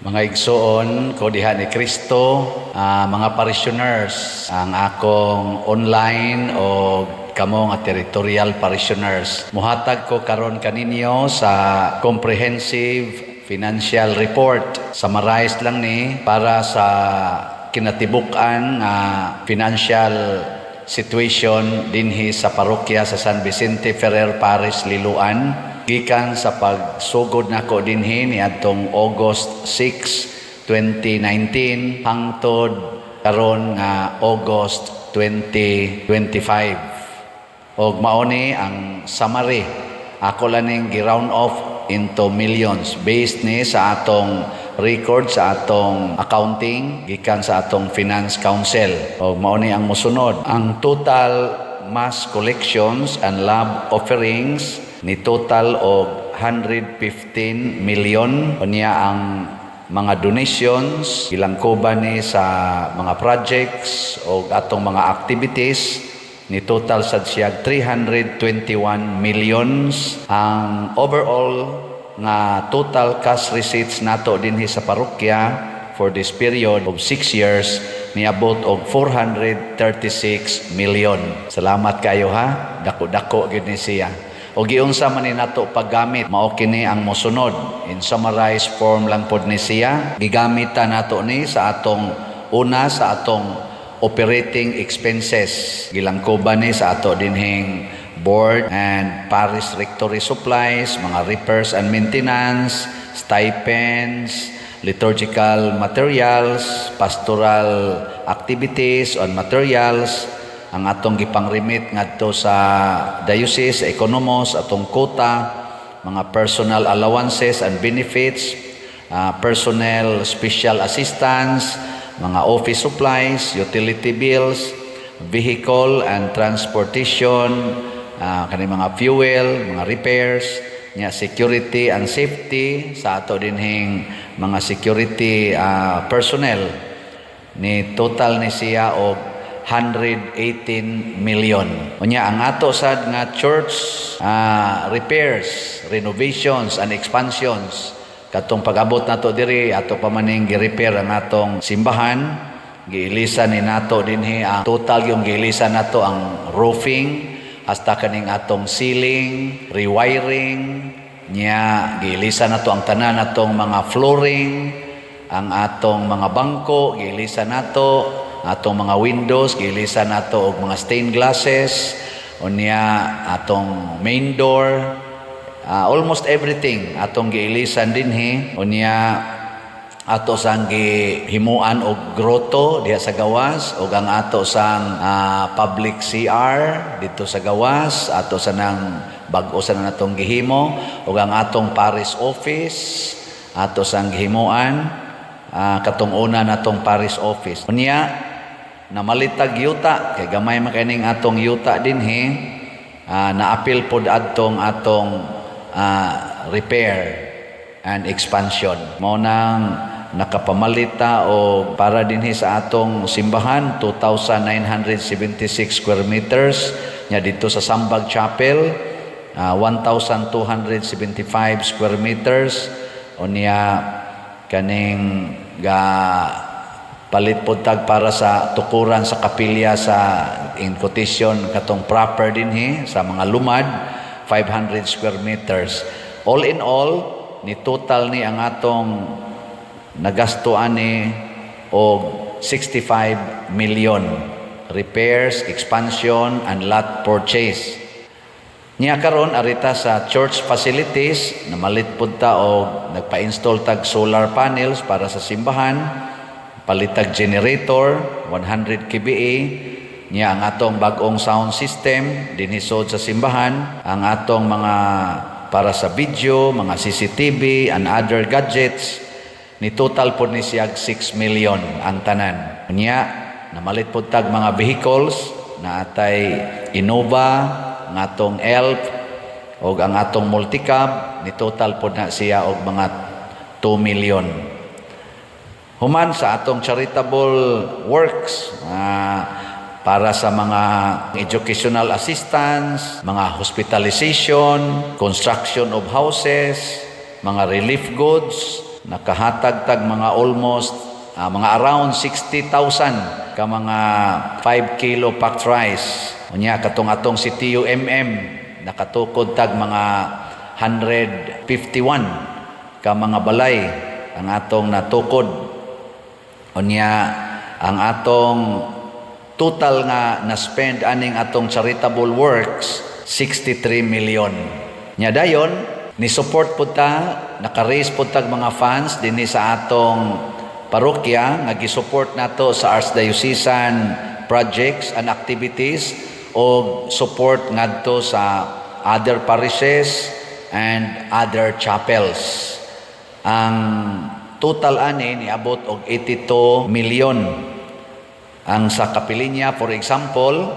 Mga igsoon ko diha ni Kristo, mga parishioners, ang akong online o kamo nga territorial parishioners. Muhatag ko karon kaninyo sa comprehensive financial report. Summarize lang ni para sa kinatibukan nga financial situation dinhi sa parokya sa San Vicente Ferrer Parish, Liloan. Gikan sa pagsugod nako dinhi niadtong August 6, 2019 hangtod karon nga August 2025. Og mao ni ang summary. Ako laning gi-round off into millions based ni sa atong record sa atong accounting gikan sa atong finance council. O mao ni ang mosunod. Ang total mass collections and love offerings ni total og 115 million. Unya ang mga donations gilangkoban ni sa mga projects o atong mga activities ni total sad siya 321 millions. Ang overall nga total cash receipts nato dinhi sa parokya for this period of 6 years niabot og 436 million. Salamat kayo ha. Dako-dako gid ni siya. O giunsa man ni nato paggamit mao kini ang mosunod. In summarized form lang pod ni siya. Gigamit ta nato ni sa atong una sa atong operating expenses. Gilangkoban ni sa ato dinhing board and parish rectory supplies, mga repairs and maintenance, stipends, liturgical materials, pastoral activities on materials, ang atong gipang-remit ngadto sa diocese, economos, atong quota, mga personal allowances and benefits, personnel special assistance, mga office supplies, utility bills, vehicle and transportation, kani mga fuel, mga repairs, nya security and safety sa ato dinhing mga security personnel ni total ni siya og 118 million. Unya ang ato sad nga church repairs, renovations and expansions katong pag-abot nato diri ato pa maning gi-repair ang atong simbahan, giilisan ni nato dinhi ang total yung giilisan nato ang roofing hasta kaning atong ceiling, rewiring, nya giilisan nato ang tanan natong mga flooring, ang atong mga bangko giilisan nato, atong mga windows giilisan nato og mga stained glasses, unya atong main door, almost everything atong giilisan dinhi. Unya ato sang gihimuan og grotto diha sa gawas ug ang ato sang public CR dito sa gawas, ato sa nang bag-o sa natong gihimo ug ang atong parish office ato sang gihimuan, katong una natong parish office. Unya namalitag yuta kay gamay man kaning atong yuta dinhi, naapil pod adtong atong repair and expansion. Mao nang nakapamalit o para dinhi sa atong simbahan 2,976 square meters nya dito sa Sambag Chapel 1,275 square meters. Unya kaning palit pod tag para sa tukuran sa kapilya sa in quotation katong proper dinhi sa mga lumad 500 square meters. All in all ni total ni ang atong nagastuan ni og 65 million repairs, expansion and lot purchase. Niya karon arita sa church facilities namalit pud ta og nagpa-install tag solar panels para sa simbahan, palitag generator 100 kVA, niya ang atong bag-ong sound system dinhisod sa simbahan, ang atong mga para sa video, mga CCTV and other gadgets. Ni total po ni siyag 6 million ang tanan. Niya namalit po tag mga vehicles na atay Innova, ang atong ELF o ang atong multicab. Ni total po na siya og mga 2 million. Human sa atong charitable works, para sa mga educational assistance, mga hospitalization, construction of houses, mga relief goods, nakahatag tag mga almost mga around 60,000 ka mga 5 kilo packed rice. Unya katong atong si TUMM nakatukod tag mga 151 ka mga balay ang atong natukod. Unya ang atong total nga na-spend aning atong charitable works, 63 million. Nya dayon, ni-support po ta, naka-raise po tag mga funds dinhi sa atong parokya, nga gi-support nato sa Archdiocesan projects and activities o support ngadto sa other parishes and other chapels. Ang total ani niabot og 82 million. Ang sa Kapilinya, for example,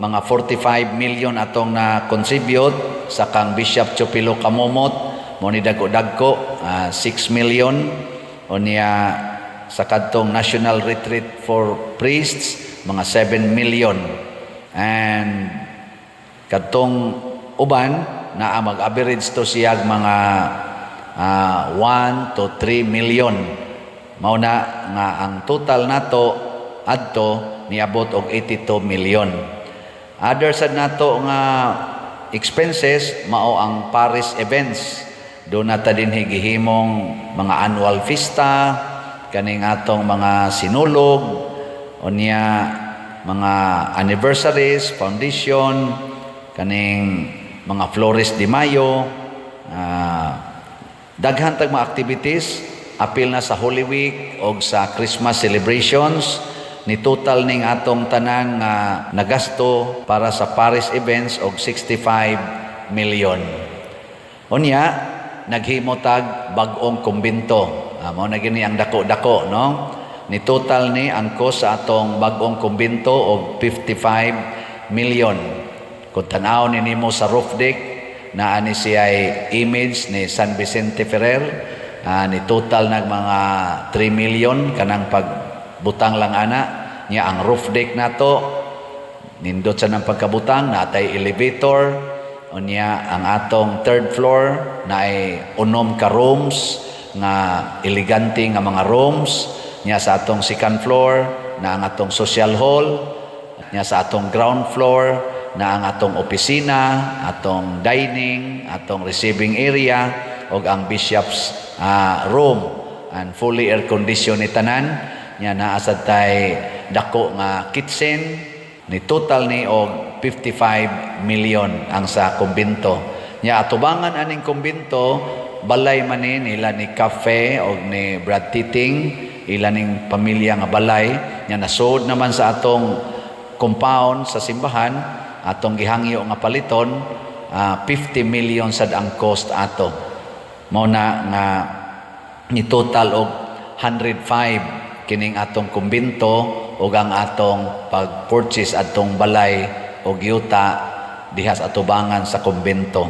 mga 45 million atong na-contribute sa kang Bishop Chupilo Kamomot, mo ni dagko-dagko, 6 million. O niya sa kadtong National Retreat for Priests, mga 7 million. And kadtong uban, na mag-average to siyag mga 1 to 3 million. Mauna nga ang total nato adto niabot og 82 million. Other sad nato nga expenses mao ang Paris events. Do nata dinhi gihimong mga annual fiesta, kaning atong mga sinulog, unya mga anniversaries, foundation, kaning mga Flores de Mayo, daghan tag mga activities, apil na sa Holy Week o sa Christmas celebrations. Ni total ning atong tanan nga nagasto para sa Paris events og 65 million. Unya, naghimo tag bag-ong kumbento. Mao na gini ang dako-dako, no? Ni total ni ang cost sa atong bag-ong kumbento og 55 million. Kung tanaw ni nimo sa roof deck, na ani siya image ni San Vicente Ferrer, ni total nag mga 3 million kanang pagbutang lang ana niya ang roof deck nato, nindot sa nang pagkabutang, natay elevator, unya ang atong third floor na ay unom ka rooms nga elegante nga mga rooms, niya sa atong second floor na ang atong social hall, niya sa atong ground floor na ang atong opisina, atong dining, atong receiving area, o ang bishop's room, and fully air-conditioned ni tanan. Nya naa sad tay dako nga kitchen, ni total ni og 55 million ang sa kumbento. Nya atubangan aning kumbento, balay man ni nila ni Cafe o ni Brad Titing, ila ning pamilya nga balay, nya nasud naman sa atong compound sa simbahan, atong gihangyo nga paliton, 50 million sad ang cost ato. Mao na nga ni total og 105 kining atong kumbento ug ang atong pag-purchase atong balay og yuta diha sa atubangan sa kumbento.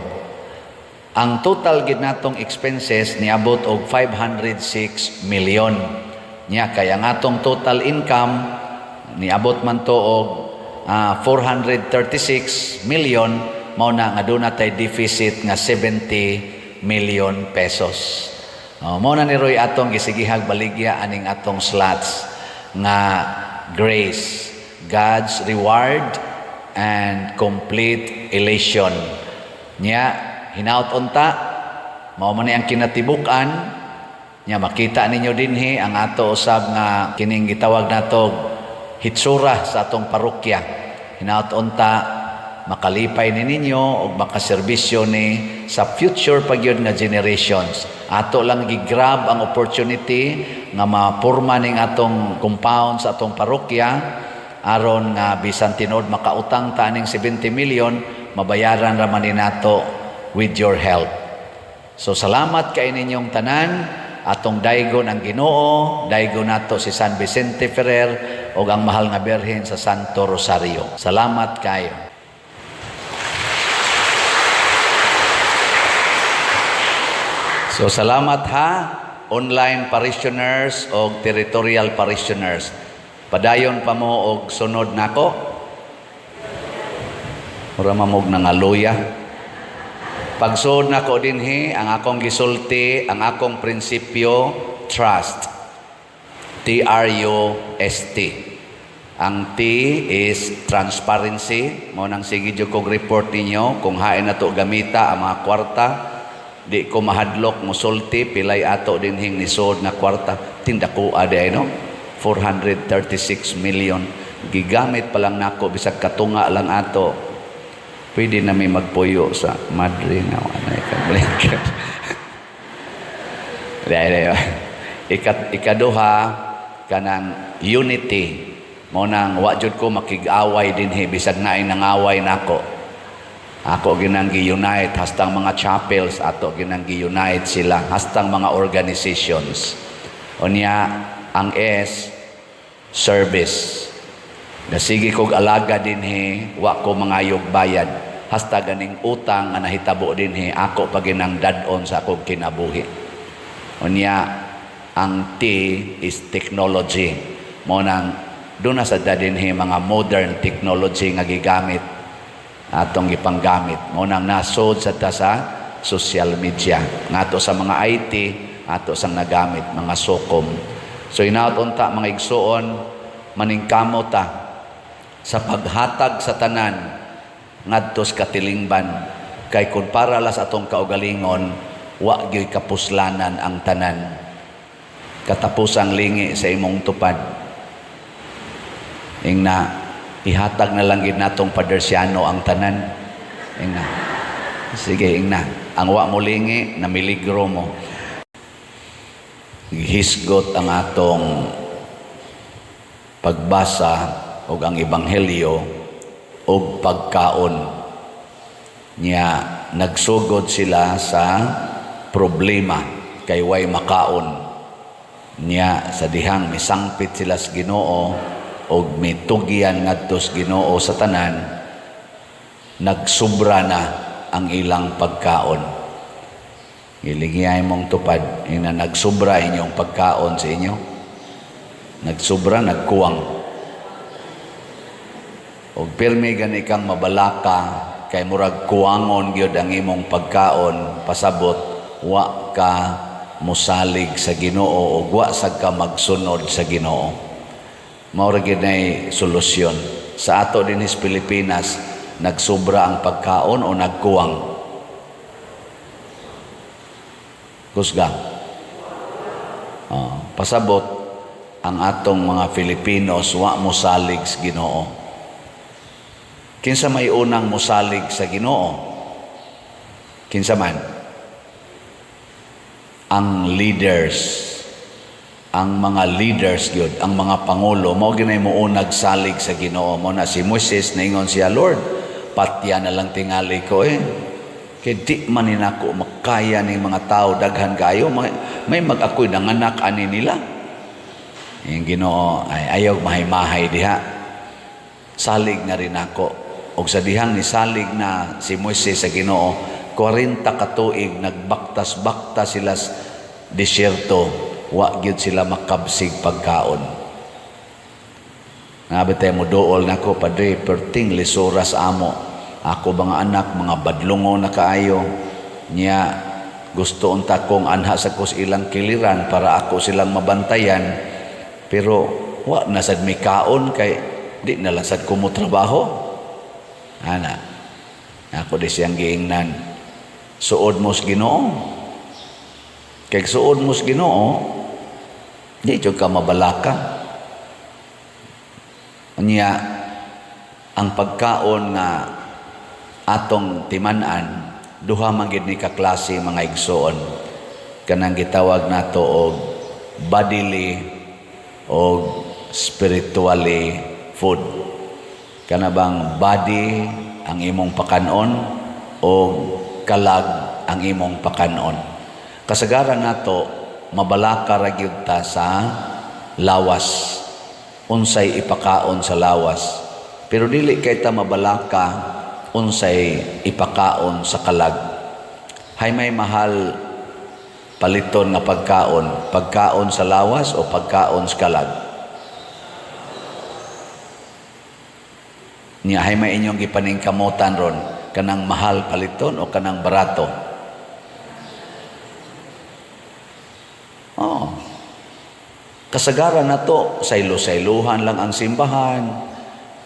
Ang total gid natong expenses niabot og 506 million. Nya kay ang atong total income niabot man to og 436 million, mao na nga doon natay deficit nga 70 million pesos. Mao na ni Roy atong gisigihag baligya aning atong slots nga grace, God's reward and complete elation. Nya hinaut unta, mao man ni ang kinatibukan, nya makita ninyo dinhi ang ato usab nga kining gitawag nato hitsura sa atong parokya. Hinaut unta, makalipay ni ninyo o makaserbisyo ni sa future pagyud nga generations. Ato lang gigrab ang opportunity nga mapurma ning atong compound sa atong parokya aron nga bisan tinud makautang ta ning 70 million, mabayaran ra man ni nato with your help. So salamat kay ninyong tanan, atong daygon ang Ginoo, daygon nato si San Vicente Ferrer o ang mahal nga Birhen sa Santo Rosario. Salamat kayo. So salamat ha, online parishioners o territorial parishioners. Padayon pa mo og sunod nako. Mura mamog na nga luya. Pagsunod nako dinhi, ang akong gisulti, ang akong prinsipyo, trust. T-R-U-S-T. Ang T is transparency. Mo nang sige jud kog report ninyo kung hain na to gamita ang mga kwarta. Di ko mahadlok musulti pilay ato dinhing nisod na kwarta. Tinda ko ade no 436 million. gigamit pa lang nako bisag katunga lang ato. Pwede na may magpuyo sa madre nga ano ikablink. Ikaduha kanang unity. Mo nang wa jud ko makig-away dinhi bisag naay nangaway nako. Ako ginang gi-unite hastang mga chapels ato ginang gi-unite sila hastang mga organizations. Unya ang S service. Nasigi kog alaga dinhi wa ko mangayog bayad hasta ganing utang nga nahitabo dinhi ako pa ginang dad-on sa akong kinabuhi. Unya ang T is technology. Mo nang doon na sa dadinhi mga modern technology nga gigamit atong gipanggamit. Mo nang nasod sa ta sa social media. Ngato sa mga IT, ato sang nagamit, mga sokom. So inaot-unta mga igsuon, maningkamo ta sa paghatag sa tanan ngadto sa katilingban. Kay kung para las atong kaugalingon, wa gyoy kapuslanan ang tanan. Katapusang lingi sa imong tupad. Ingna ihatag na lang gid natong padersyano ang tanan. Ingna. Sige ingna. Ang wa mo lingi na miligro mo. Hisgot ang atong pagbasa og ang ebanghelyo og pagkaon niya nagsugod sila sa problema kay way makaon niya sa dihang misangpit sila sa Ginoo og mitugyan ngadto sa Ginoo sa tanan, nagsubra na ang ilang pagkaon. Iligiyay mong tupad ina nagsubra inyong pagkaon sa inyo. Nagsubra, nagkuwang. Og pirmi gani kang mabalaka kay murag kuwangon gyud ang imong pagkaon, pasabot wa ka musalig sa Ginoo o wa sad ka magsunod sa Ginoo. Mao ra gyud nay solusyon. Sa ato dinhi sa Pilipinas, nagsubra ang pagkaon o nagkuwang? Kusga. Pasabot ang atong mga Filipinos wa mosalig sa Ginoo. Kinsa may unang mosalig sa Ginoo? Kinsa man? Ang leaders, ang mga leaders gyud, ang mga pangulo mao ginay mo unag salig sa Ginoo. Mo na si Moses naingon siya, Lord, patya na lang tingali ko kay di man nako makaya ning mga tao daghan kayo, may mag-ako'y nanganak ani nila. Yung Ginoo ay ayaw mahay-mahay diha. Salig na rin ako. Og sa dihang ni salig na si Moses sa Ginoo, 40 ka tuig nagbaktas-baktas sila sa disyerto, wa gyud sila makabsig pagkaon. Nabitay mo dool nako, Padre, perting lisuras amo. Ako mga anak, mga badlungo na kaayo. Niya gusto unta kong anha sa kus ilang kiliran para ako silang mabantayan. Pero wa nasad may kaon kay di nalasad ko mo trabaho. Ana, ako di siyang giingnan. Suod mo sa Ginoo. Kay suod mo sa Ginoo, di jud ka mabalaka. Unya ang pagkaon nga atong timan-an, duha man gid ni kaklase mga igsoon. Kanang gitawag nato og bodily o spiritually food. Kana bang body ang imong pakanon o kalag ang imong pakanon. Kasagaran nato mabalaka ra gyud ta sa lawas. Unsay ipakaon sa lawas. Pero dili kay ta mabalaka unsay ipakaon sa kalag. Hay may mahal paliton nga pagkaon, pagkaon sa lawas o pagkaon sa kalag. Niya hay may inyong gipaningkamutan ron, kanang mahal paliton o kanang barato. Kasagaran na to, saylo-sayluhan lang ang simbahan,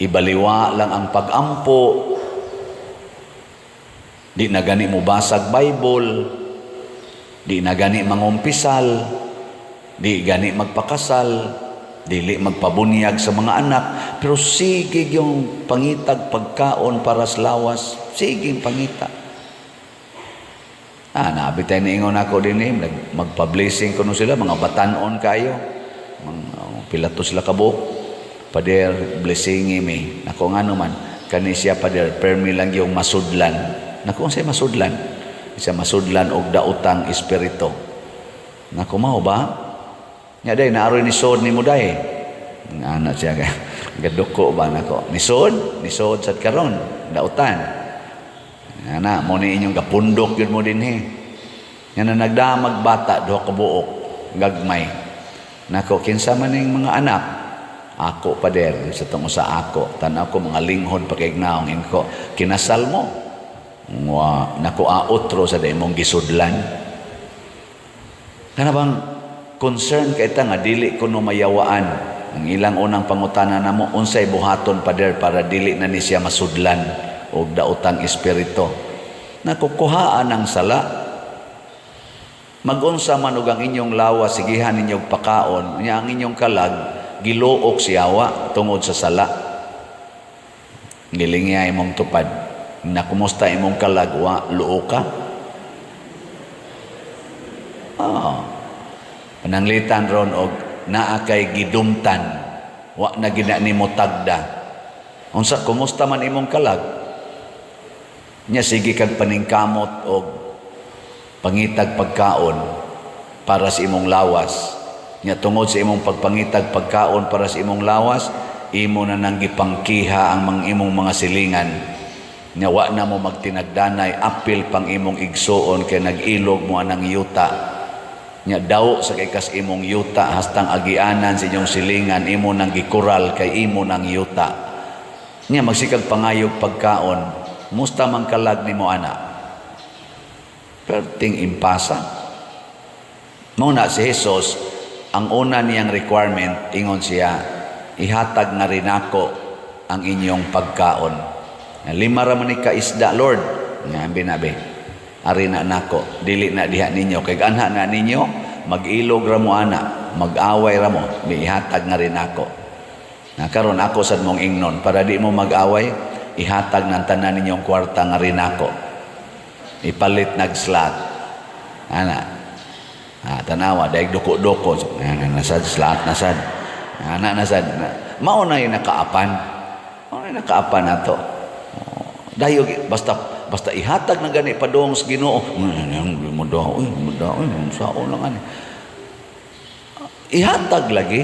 ibaliwa lang ang pag-ampo, di na gani mo basag Bible, di na gani mangumpisal, di gani magpakasal, dili magpabunyag sa mga anak, pero sige yung pangitag pagkaon para sa lawas, sige pangita. Naabitay na ingon ako din magpa-blessing ko no sila, mga batanon kayo, pilato sila kabuok, pader blessing me. Nako nga naman, kani siya pader, permi lang yung masudlan. Nako siya masudlan, siya masudlan og daotang espiritu. Nako mao ba? Nya day naaroy ni sod ni mo day. Anak siya gaduko ba nako. Ni sod sad karon daotan. Ana mo ni inyong gapundok yun mo din Yan na nagdamag bata duha ka buok gagmay. Nako kinsa man ning mga anak ako pader sa tungo sa ako tanaw ko mga linghod pagignaong inko kinasal mo. Nako outro sa imong gisudlan. Kana bang concern kay ta nga dili kuno mayawaan ang ilang unang pangutana namo unsay buhaton pader para dili na ni siya masudlan og daotang espiritu. Nakukuhaan ang sala. Magunsa man og ang inyong lawas sigihan ninyong pakaon, nya ang inyong kalag giluok siyawa tungod sa sala. Nilingya imong tupad. Na kumusta imong kalag wa luo ka? Pananglitan ron og naa kay gidumtan, wa na gina nimo tagda. Unsa kumusta man imong kalag? Nya sige kag paningkamot og pangitag pagkaon para sa imong lawas. Nya tungod sa imong pagpangitag pagkaon para sa imong lawas, imo na nang gipangkiha ang imong mga silingan. Nya wa na mo magtinagdanay apil pang imong igsuon kay nag-ilog mo anang yuta. Nya daw sa kay kas imong yuta hastang agianan sa inyong silingan imo nang gikural kay imo nang yuta. Nya magsikag pangayog pagkaon. Musta man kalag ni mo ana. Perting impasa. Muna si Jesus, ang una niyang requirement, ingon siya, ihatag na rin ako ang inyong pagkaon. 5 raman ni ka isda, Lord. Nga binabi, ari na nako, dili na diha ninyo. Kay anha na ninyo, mag-ilog ra mo ana, mag-away ra mo, ihatag na rin ako. Karon ako sad mong ingnon, para di mo mag-away, ihatag ng tanan ninyong kwarta nga rin ako. Ipalit nag-slot. Tanawa, dahil duko-duko. Nasad, slot, nasad. Nasad. Mauna yung nakaapan. Mauna yung nakaapan na to. Dahil, basta ihatag na gani padong sa Ginoo. Sao lang ihatag lagi.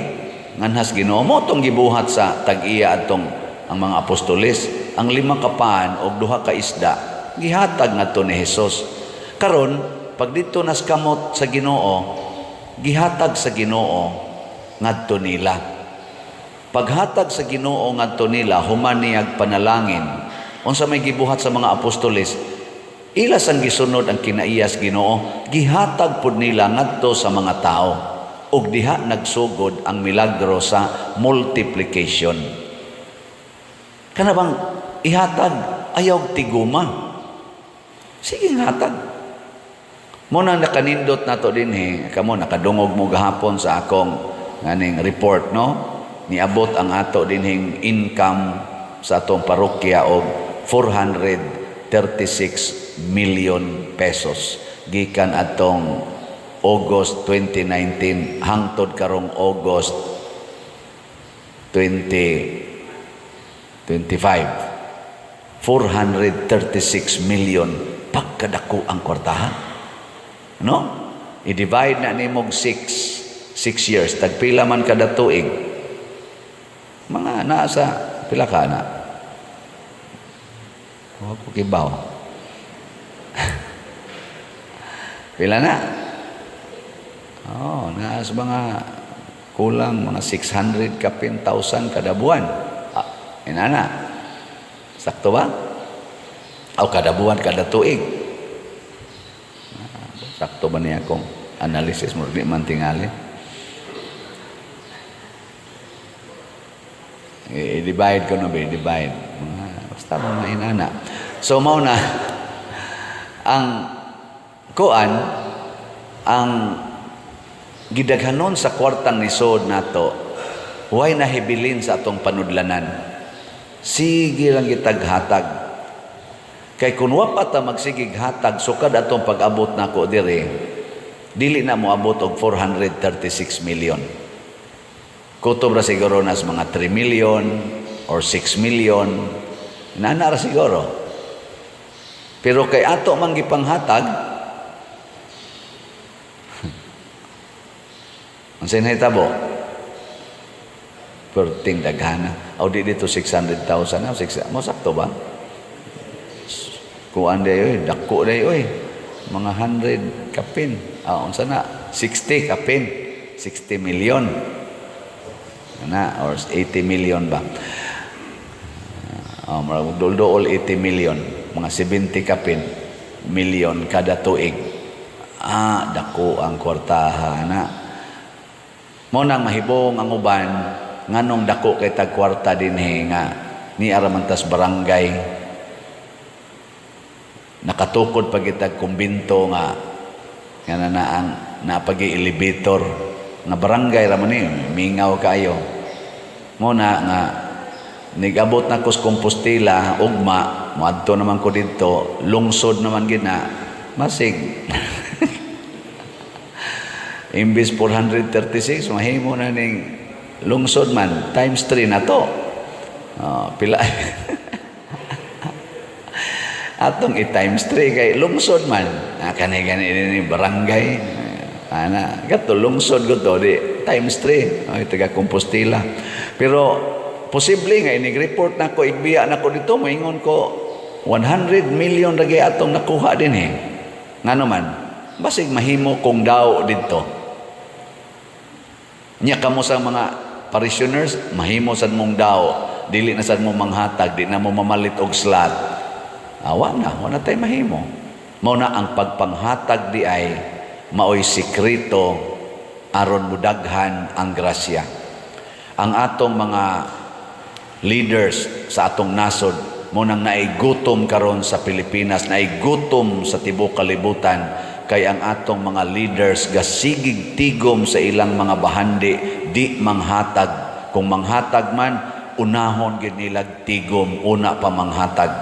Nganhas Ginoo mo itong gibuhat sa tag-iya at ang mga apostoles. Ang 5 kapaan o 2 ka isda, gihatag ngadto ni Hesus. Karon, pag dito naskamot sa Ginoo, gihatag sa Ginoo ngadto nila. Paghatag sa Ginoo ngadto nila, human niyag panalangin. Unsa may gibuhat sa mga apostoles, ilas ang gisunod ang kinaiyas Ginoo, gihatag pud nila ngadto sa mga tao. Ug diha nagsugod ang milagro sa multiplication. Kana bang ihatag, ayaw tiguma. Sige hatag. Muna nakanindot na to din kamo nakadungog mo gahapon sa akong nganing report, no? Niabot ang ato din income sa atong parokya og 436 million pesos. Gikan atong August 2019 hangtod karong August 2025. 436 million pagkadako ang kwartahan. No? I-divide na nimog 6 years. Tagpila man kada tuig. Mga nasa pila ka na. Huwag ko kibaw. Pila na? Nasa mga kulang mga 600 kapin thousand kada buwan. Inana. Sakto ba? O kada buwan, kada tuig. Sakto ba niya akong analysis mo? Di man tingali. I-divide ko na ba? I-divide. Basta mo na inana. So, mauna, ang kuan, ang gidaghanon sa kwartang nisod nato, Huwag nahibilin sa atong panudlanan. Sige lang itaghatag. Kay kung wapat ta magsigig hatag, sukad atong pag-abot na ko dire, dili na mo abot og 436 million. Kutob ra siguro nas mga 3 million or 6 million. Nana ra siguro. Pero kay ato man gipanghatag, ang sinahitabo, perting daghana. O di dito 600,000 na, mo sakto ba? Kuan day, dako day, mga 100 kapin. Unsa na? 60 kapin. 60 million. Na, or 80 million ba? Dol-dol 80 million. Mga 70 kapin. Million kada tuig. Dako ang kwartaha na. Mo nang mahibong ang uban, nganong dako kay tagkwarta dinhi nga ni aramantas barangay nakatukod pagitag kumbinto nga na ang napagi-elevator nga barangay ra man ni mingaw kayo mo na nga nigabot na ko sa Compostela ugma moadto naman ko didto lungsod naman gina masig imbis 436 mahimo na ning lungsod man times 3 na to. Pila atong i-times 3 kay lungsod man. Kani-gani ni barangay. Gato lungsod ko to di times 3. Taga Compostela. Pero posible nga inig-report na ko igbiya na ko dito moingon ko 100 million lagi atong nakuha din Ngano man basig mahimo kung daw dito. Nya kamo sa mga parishioners, mahimo sad mong daw, dili na sad mo manghatag, di na mo mamalit og slot. Wala tay mahimo. Mao na ang pagpanghatag di ay maoy sikreto aron mudaghan ang grasya. Ang atong mga leaders sa atong nasod mo nang naigutom karon sa Pilipinas, naigutom sa tibuok kalibutan kay ang atong mga leaders gasigig tigom sa ilang mga bahandi di manghatag. Kung manghatag man, unahon gid nila tigom, una pa manghatag.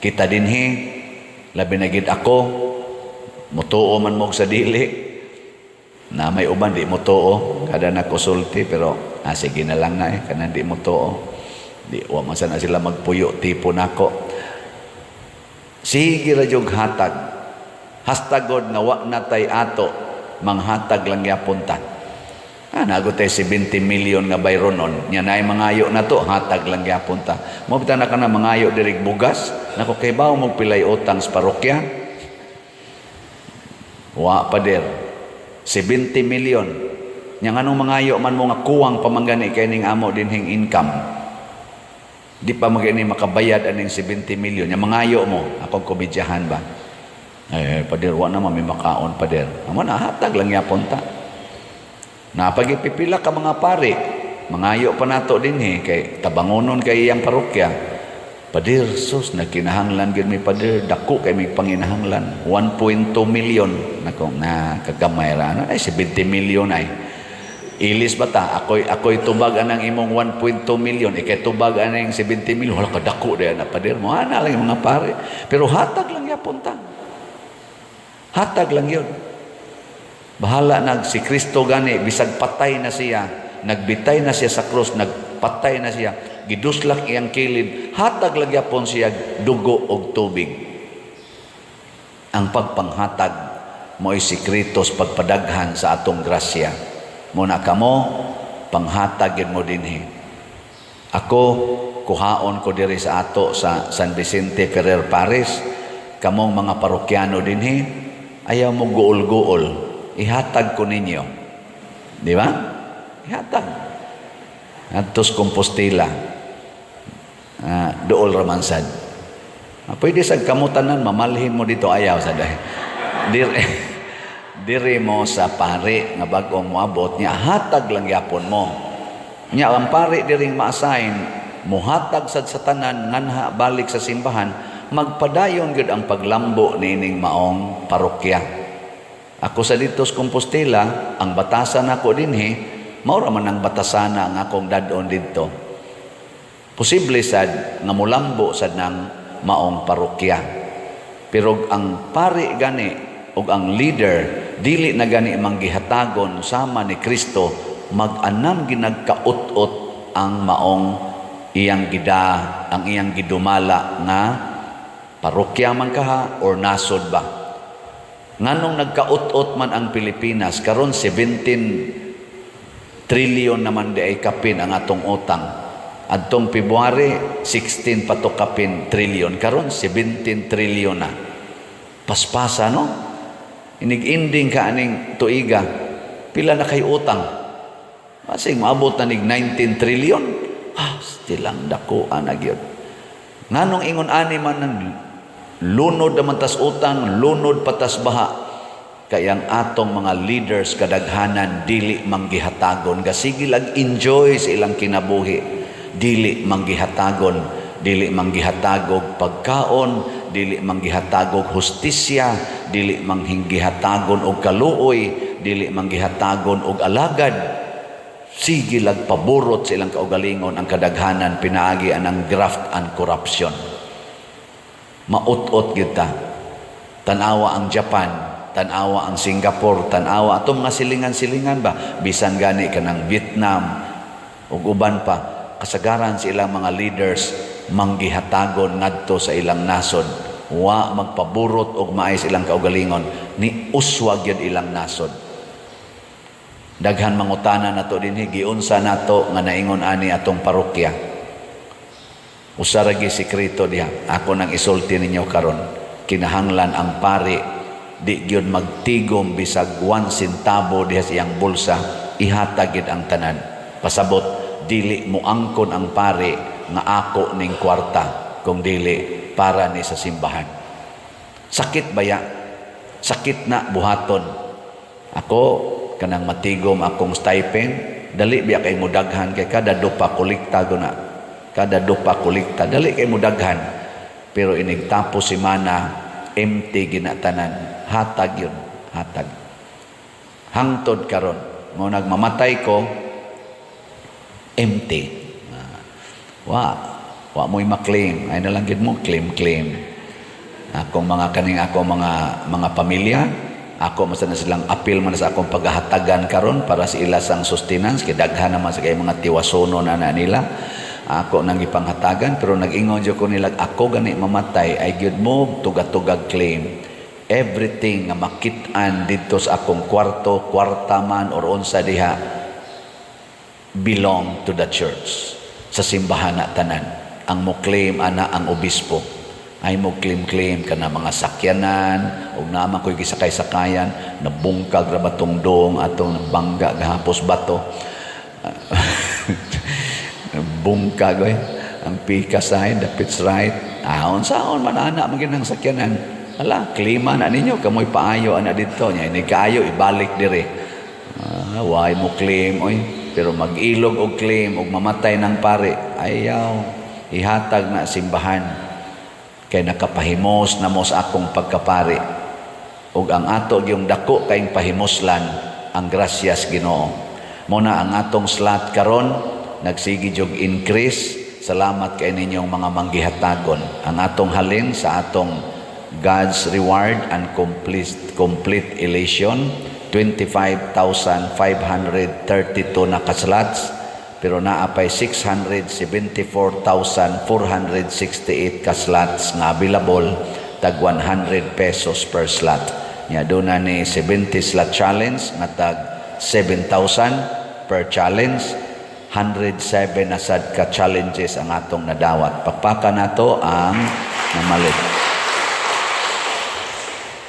Kita dinhi, labi na gid ako, mutuo man mo sa dili, na may uban di mutuo, kada nakusulti, pero sige na lang na kana di mutuo. Di, wa man sana sila magpuyo, tipo nako. Sige ra jog hatag. Hastagod nga wa na tay ato, manghatag lang yapon ta. Nago tayo 70 million nga bayronon. Nya na mangayo na to, hatag lang yapon ta. Mabita na ka na mangayo dirig bugas. Nako kay bawo mo pilay utang sa parokya. Wa pa der. 70 million. Nya nganong mangayo man mo nga kuwang pamanggani kay ning amo dinhing income. Di pa magani makabayad aning 70 million. Nya mangayo mo, akong komedyahan ba? Pader, wa naman may makaon pader. Amo na hatag lang yapon ta. Napagipipila ka mga pare, mangayo pa nato din kay tabangonon kay iyang parokya. Pader, sus, nagkinahanglan gid mi pader, dako kay may panginahanglan. 1.2 million. Nako, kagamay ra. 70 million ay. Ilis ba ta? Ako'y tubag anang imong 1.2 million. Ikay tubag anang 70 million. Wala ka dako na pader. Mga lang yung mga pare. Pero hatag lang yapon ta. Hatag lang yun. Bahala si Kristo gani, bisag patay na siya, nagbitay na siya sa krus, nagpatay na siya, giduslak iyang kilid, hatag lang yapon siya dugo og tubig. Ang pagpanghatag mo'y sikretos pagpadaghan sa atong grasya. Muna kamo, panghatagin mo dinhi. Ako, kuhaon ko diri sa ato sa San Vicente Ferrer Paris, kamong mga parokyano dinhi, ayaw mo guol-guol, ihatag ko ninyo. Di ba? Ihatag. Atos Compostela. Dool ramansad. Pwede sa kamutanan, mamalhin mo dito, ayaw sa dahi. Diri mo sa pare nga bagong moabot niya, hatag lang yapon mo. Nya ang pare diring ma-assign, muhatag sad sa tanan, nganha balik sa simbahan, magpadayon gud ang paglambo nining maong parokya. Ako sa dito sa Compostela, ang batasan ako dinhi, maura man ang batasana ang akong dadon didto. Posible sad nga mulambo sad ng maong parokya. Pero ang pari gani ug ang leader dili na gani manggihatagon sama ni Kristo, mag-anam ginagkaut-ot ang maong iyang gidumala nga parokya man kaha or nasod ba. Nganong nagkaut-ot man ang Pilipinas karon 17 trillion naman di ay kapin ang atong utang. Adtong February 16 pato kapin trillion, karon 17 trillion na. Paspasa no? Inig-ending ka aning tuiga, pila na kay utang. Kasi maabot na nig 19 trillion. Stilang dakuan na gyud. Nganong ingon ani man ng lunod naman tas utang, lunod patas baha. Kayang atong mga leaders kadaghanan dili manggihatagon, gasigil ag enjoy sa ilang kinabuhi. Dili manggihatagog pagkaon, dili manggihatagog hustisya, dili manghingihatagon og kaluoy, dili manggihatagon og alagad. Sige lag paborot sa ilang kaugalingon ang kadaghanan pinaagi anang graft and corruption. Maut-ot kita. Tanawa ang Japan, tanawa ang Singapore, tanawa atong mga silingan-silingan ba, bisan gani kanang Vietnam ug uban pa. Kasagaran sa ilang mga leaders manggihatagon ngadto sa ilang nasod, wa magpaburot og maay sa ilang kaugalingon, ni uswag yun ilang nasod. Daghan mangutana nato dinhi, giunsa nato nga naingon ani atong parokya. Usa ra gi sekreto diha, ako nang isulti ninyo karon, kinahanglan ang pari di gyud magtigom bisag 1 centavo diha sa iyang bulsa, ihatag gid ang tanan. Pasabot dili mo angkon ang pari nga ako ning kwarta, kung dili para ni sa simbahan. Sakit baya? Sakit na buhaton. Ako kanang matigom akong stipend, dali biya kay mudaghan kay kada dupa kolekta guna. Kada dupa kolekta dali kay mudaghan. Pero inigtapos semana empty ginatanan. Hatag yun, hatag. Hangtod karon mo nagmamatay ko empty. Wa mo'y maklaim. Ay na lang gid mo claim. Akong mga mga pamilya, ako mas na silang appeal man sa akong paghahatagan karon para sa ila sang sustenance kay daghan naman sa kay mga tiwasono na nila. Ako nang ipanghatagan pero nag-ingon jud ko nila ako gani mamatay ay gyud mo tugatugag claim. Everything nga makit-an dito sa akong kwarta man or unsa diha belong to the church. Sa simbahan na tanan. Ang mo claim ana ang obispo. Ay mo claim ka na mga sakyanan o naman ko'y gisakay-sakayan nabungkag ra batong dong atong bangga gahapos bato. Bungkag ang pikasay, the pit's right. Saon man ana maginang sakyanan. Ala, klima na ninyo kamoy paayo ana dito nya ini kaayo ibalik dire. Why mo claim oy? Pero mag-ilog og claim og mamatay ng pare, ayaw ihatag na simbahan kay nakapahimos na mo sa akong pagkapari ug ang ato yung dako kayong pahimoslan ang grasyas Ginoo. Muna ang atong slot karon nagsigi jog increase. Salamat kay ninyong mga manggihatagon. Ang atong halin sa atong God's reward and complete elation 25,532 na kaslots, pero naapay 674,468 kaslots nga available, tag 100 pesos per slot. Nya doon na ni 70 slot challenge nga tag 7,000 per challenge. 107 na sad ka challenges ang atong nadawat. Pakpaka nato ang namalit.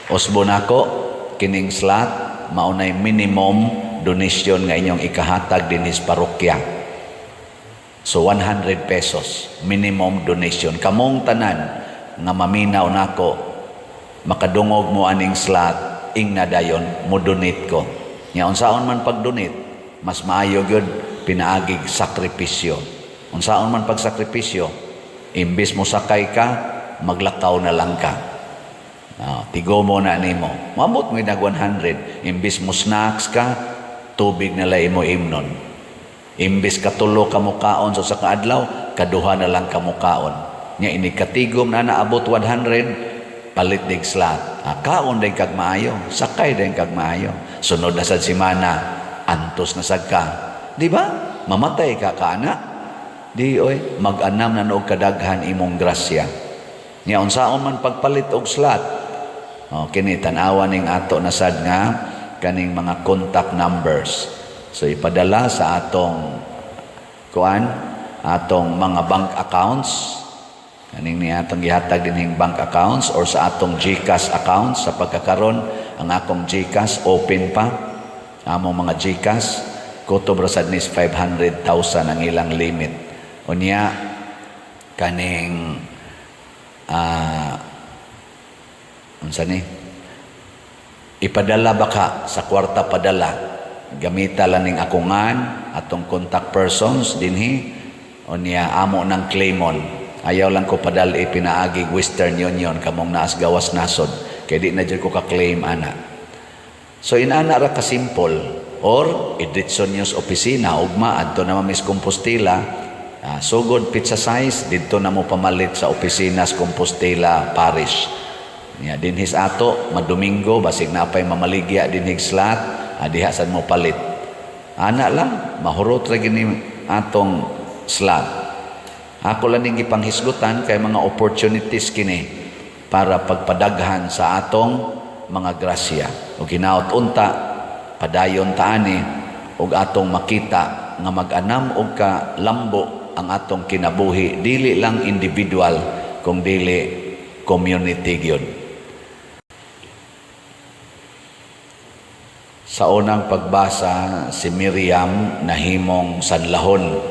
Usbo nako kining slot maunay minimum donation nga inyong ikahatag din is parokya. So 100 pesos minimum donation. Kamong tanan nga maminaw nako makadungog mo aning slot ing na dayon mo donate ko. Nya unsaon man pag-donate mas maayo gyud pinaagig sakripisyo. Unsaon man pagsakripisyo imbis mo sakay ka maglakaw na lang ka. Tigo mo na nimo. Mabot mo nag 100. Imbis mo snacks ka, tubig nila imo imnon. Imbis katulo ka mukaon sa kaadlaw, kaduha na lang ka mukaon. Nya ini katigom na naabot 100, palit dig slot. Kaon din kag maayo, sakay din kag maayo. Sunod na sad semana, antos na sad ka. Di ba? Mamatay ka kana. Di oy, mag-anam na og kadaghan imong grasya. Nya unsaon man pagpalit og slot. Kini tan-awa ning ato na sad nga kaning mga contact numbers. So ipadala sa atong atong mga bank accounts. Kaning ni atong gihatag dinhing bank accounts or sa atong GCash accounts. Sa pagkakaron ang akong GCash open pa. Among mga GCash kutob ra sad nis 500,000 ang ilang limit. Unya kaning unsa ni? Ipadala baka sa kwarta padala. Gamita lang ning akungan atong contact persons dinhi unya amo ng claimon. Ayaw lang ko padal pinaagi Western Union kamong naas gawas nasod kay di na jud ko ka-claim ana. So inana ra ka simple or idiretso niyo sa opisina ugma adto na Miss Compostela sugod pizza size didto na mo pamalit sa opisina sa Compostela Parish. Ya dinhis ato madomingo basig na pay mamaligya dinhig slot diha sad mo palit. Ana lang mahurot ra gini atong slot. Ako lang ning gipanghisgutan kay mga opportunities kini para pagpadaghan sa atong mga grasya. O ginaot unta padayon ta ani og atong makita nga mag-anam og ka lambo ang atong kinabuhi dili lang individual kung dili community gyud. Sa unang pagbasa, si Miriam nahimong sanlahon,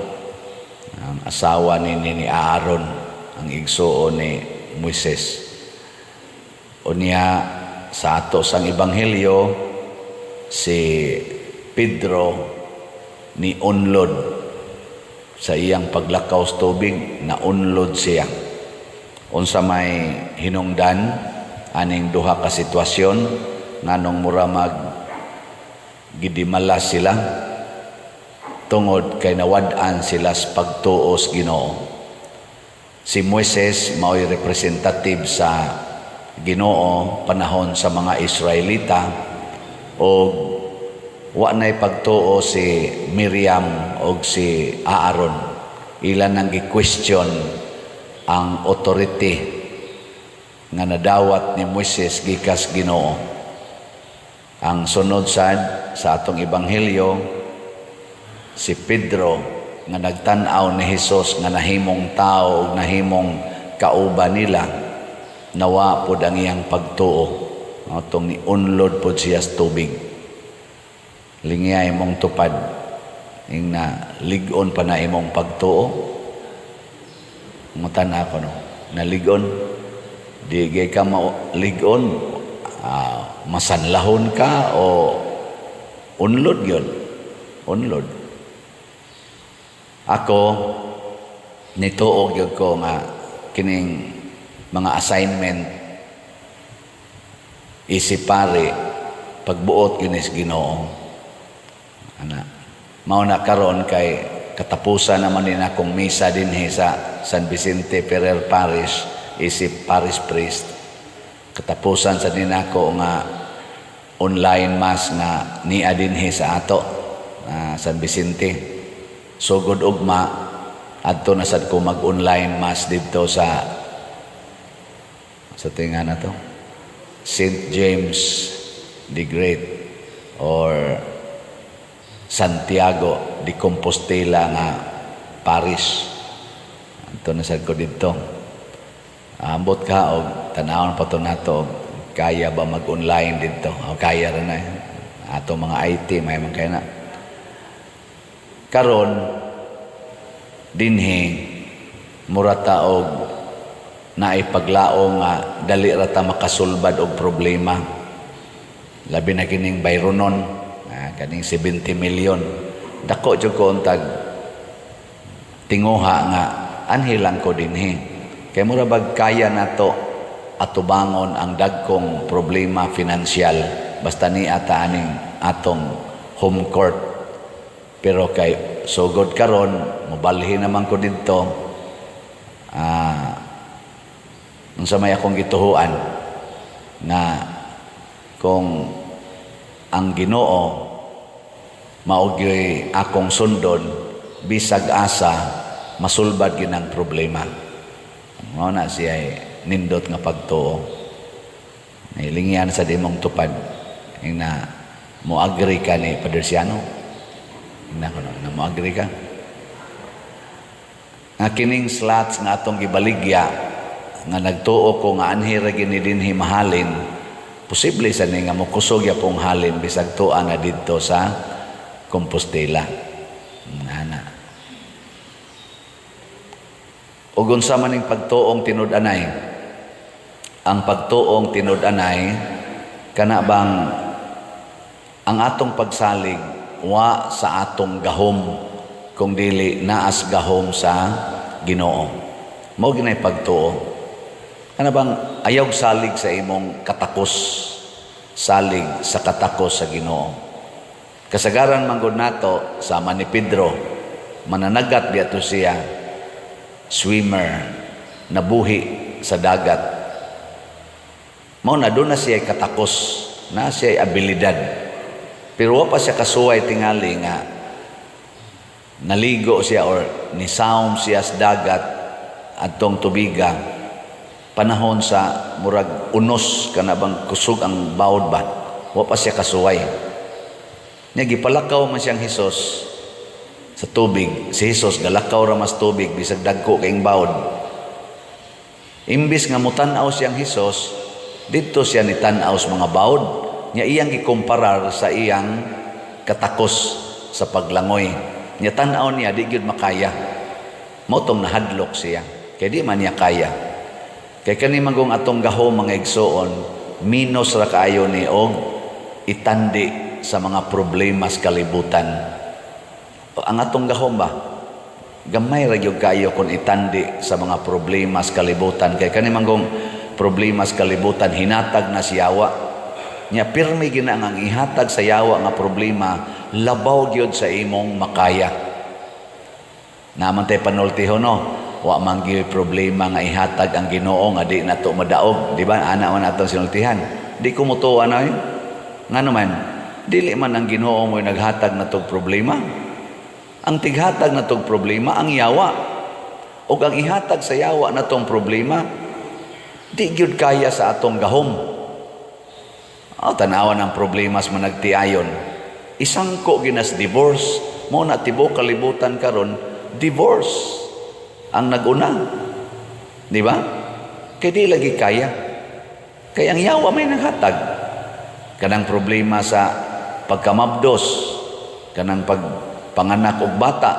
ang asawa ni Aaron, ang igsuo ni Moises. Unya sa ato sang ebanghelyo, si Pedro ni unlod sa iyang paglakaw sa tubig, na unlod siya. Unsa may hinungdan aning duha ka sitwasyon nganong mura gidimalas sila tungod kay nawad-an sila sa pagtuo sa Ginoo. Si Moises mao'y representative sa Ginoo panahon sa mga Israelita o wa na'y pagtuo si Miriam o si Aaron. Ilan nang gi-question ang authority nga nadawat ni Moises gikas Ginoo. Ang sunod sad sa atong ebanghelyo, si Pedro nga nagtan-aw ni Hesus nga nahimong tao ug nahimong kauban nila, nawa pod ang iyang pagtuo. Atong ni unlod pod siya sa tubig. Lingya imong tupad ing na lig-on pa na imong pagtuo. Mutan ako no, naligon di gay ka lig-on. Masanlahon ka o unlod yun? Unlod. Ako, nituog yun ko nga kining mga assignment isipari pagbuot yun is Ginoo. Mao na karon kay katapusan naman din akong misa din sa San Vicente Ferrer Parish, isip parish priest. Katapusan sa din ako nga online mass nga niya dinhi sa ato San Vicente. Sugod ugma adto na sad ko mag-online mass didto sa tinga na to St. James the Great or Santiago de Compostela nga parish. Adto na sad ko didto. Ambot ka og tanawon pa to nato kaya ba mag-online dito o kaya rin na ato mga IT may man kaya na karon dinhi murata og naipaglaong nga dali ra ta makasulbad og problema labi na kining bayronon kaning 70 million dako jud ko untag tinguha nga anhilang ko dinhi. Kaya mura bag kaya nato atubangon ang dagkong problema finansyal basta ni ata aning atong home court. Pero kay sugod karon mobalhin naman ko didto, unsa may akong gituhuan na kung ang Ginoo maugyoy akong sundon, bisag asa masulbad gyud ang problema. Mao na siya nindot nga pagtuo. Nailingyan sa dimong tupad na mo agree ka ni Padre Siano. Na mo agree ka. Nga kining slots nga atong gibaligya nga nagtuo ko nga anhi ra gini dinhi mahalin, posible sa ni nga mokusog ya pong halin bisag tuan na didto sa Compostela. Ana. Ug unsa man ning pagtuong tinud-anay? Ang pagtuong tinud-anay kana bang ang atong pagsalig wa sa atong gahom kung dili naas gahom sa Ginoo. Mao ginay pagtuo. Kana bang ayaw salig sa imong katakos, salig sa katakos sa Ginoo. Kasagaran manggod nato sama ni Pedro, mananagat diato siya, swimmer, nabuhi sa dagat. Mao na doon na siya katakos, na siya abilidad. Pero wa pa siya kasuway tingali nga naligo siya or nisaom siya sa dagat adtong tubiga, panahon sa murag unos kana bang kusog ang bawod ba, wa pa siya kasuway. Nya gipalakaw man siyang Hesus sa tubig. Si Hesus galakaw ra mas tubig bisag dagko kaing bawod. Imbis nga mutan-aw siyang Hesus, didto siya ni tan-aw sa mga bawod. Nya iyang gikomparar sa iyang katakos sa paglangoy. Nya tan-aw niya di gyud makaya. Mao tong nahadlok siya. Kay di man niya kaya. Kay kani manggong atong gahom mga igsoon, minos ra kaayo ni og itandi sa mga problema sa kalibutan. Ang atong gahom ba, gamay ra gyud kayo kung itandi sa mga problema sa kalibutan. Kay kani manggong problema sa kalibutan hinatag na si Yawa. Nya pirmi gina ang ihatag sa Yawa nga problema, labaw gyud sa imong makaya. Naman tay panultiho no, wa man gyud problema nga ihatag ang Ginoo nga di nato madaog, di ba? Ana man atong sinultihan. Di ko mutuwa na yun. Ngano man, dili man ang Ginoo mo naghatag na tog problema. Ang tighatag na tog problema ang Yawa. O ang ihatag sa Yawa na tong problema, di gyud kaya sa atong gahom. Tanawan ang problema sa managtiayon. Isang ko ginas divorce, mo na tibo kalibutan karon, divorce ang naguna. Di ba? Kaya di lagi kaya. Kaya ang Yawa may naghatag. Kanang problema sa pagkamabdos, kanang pagpanganak og bata,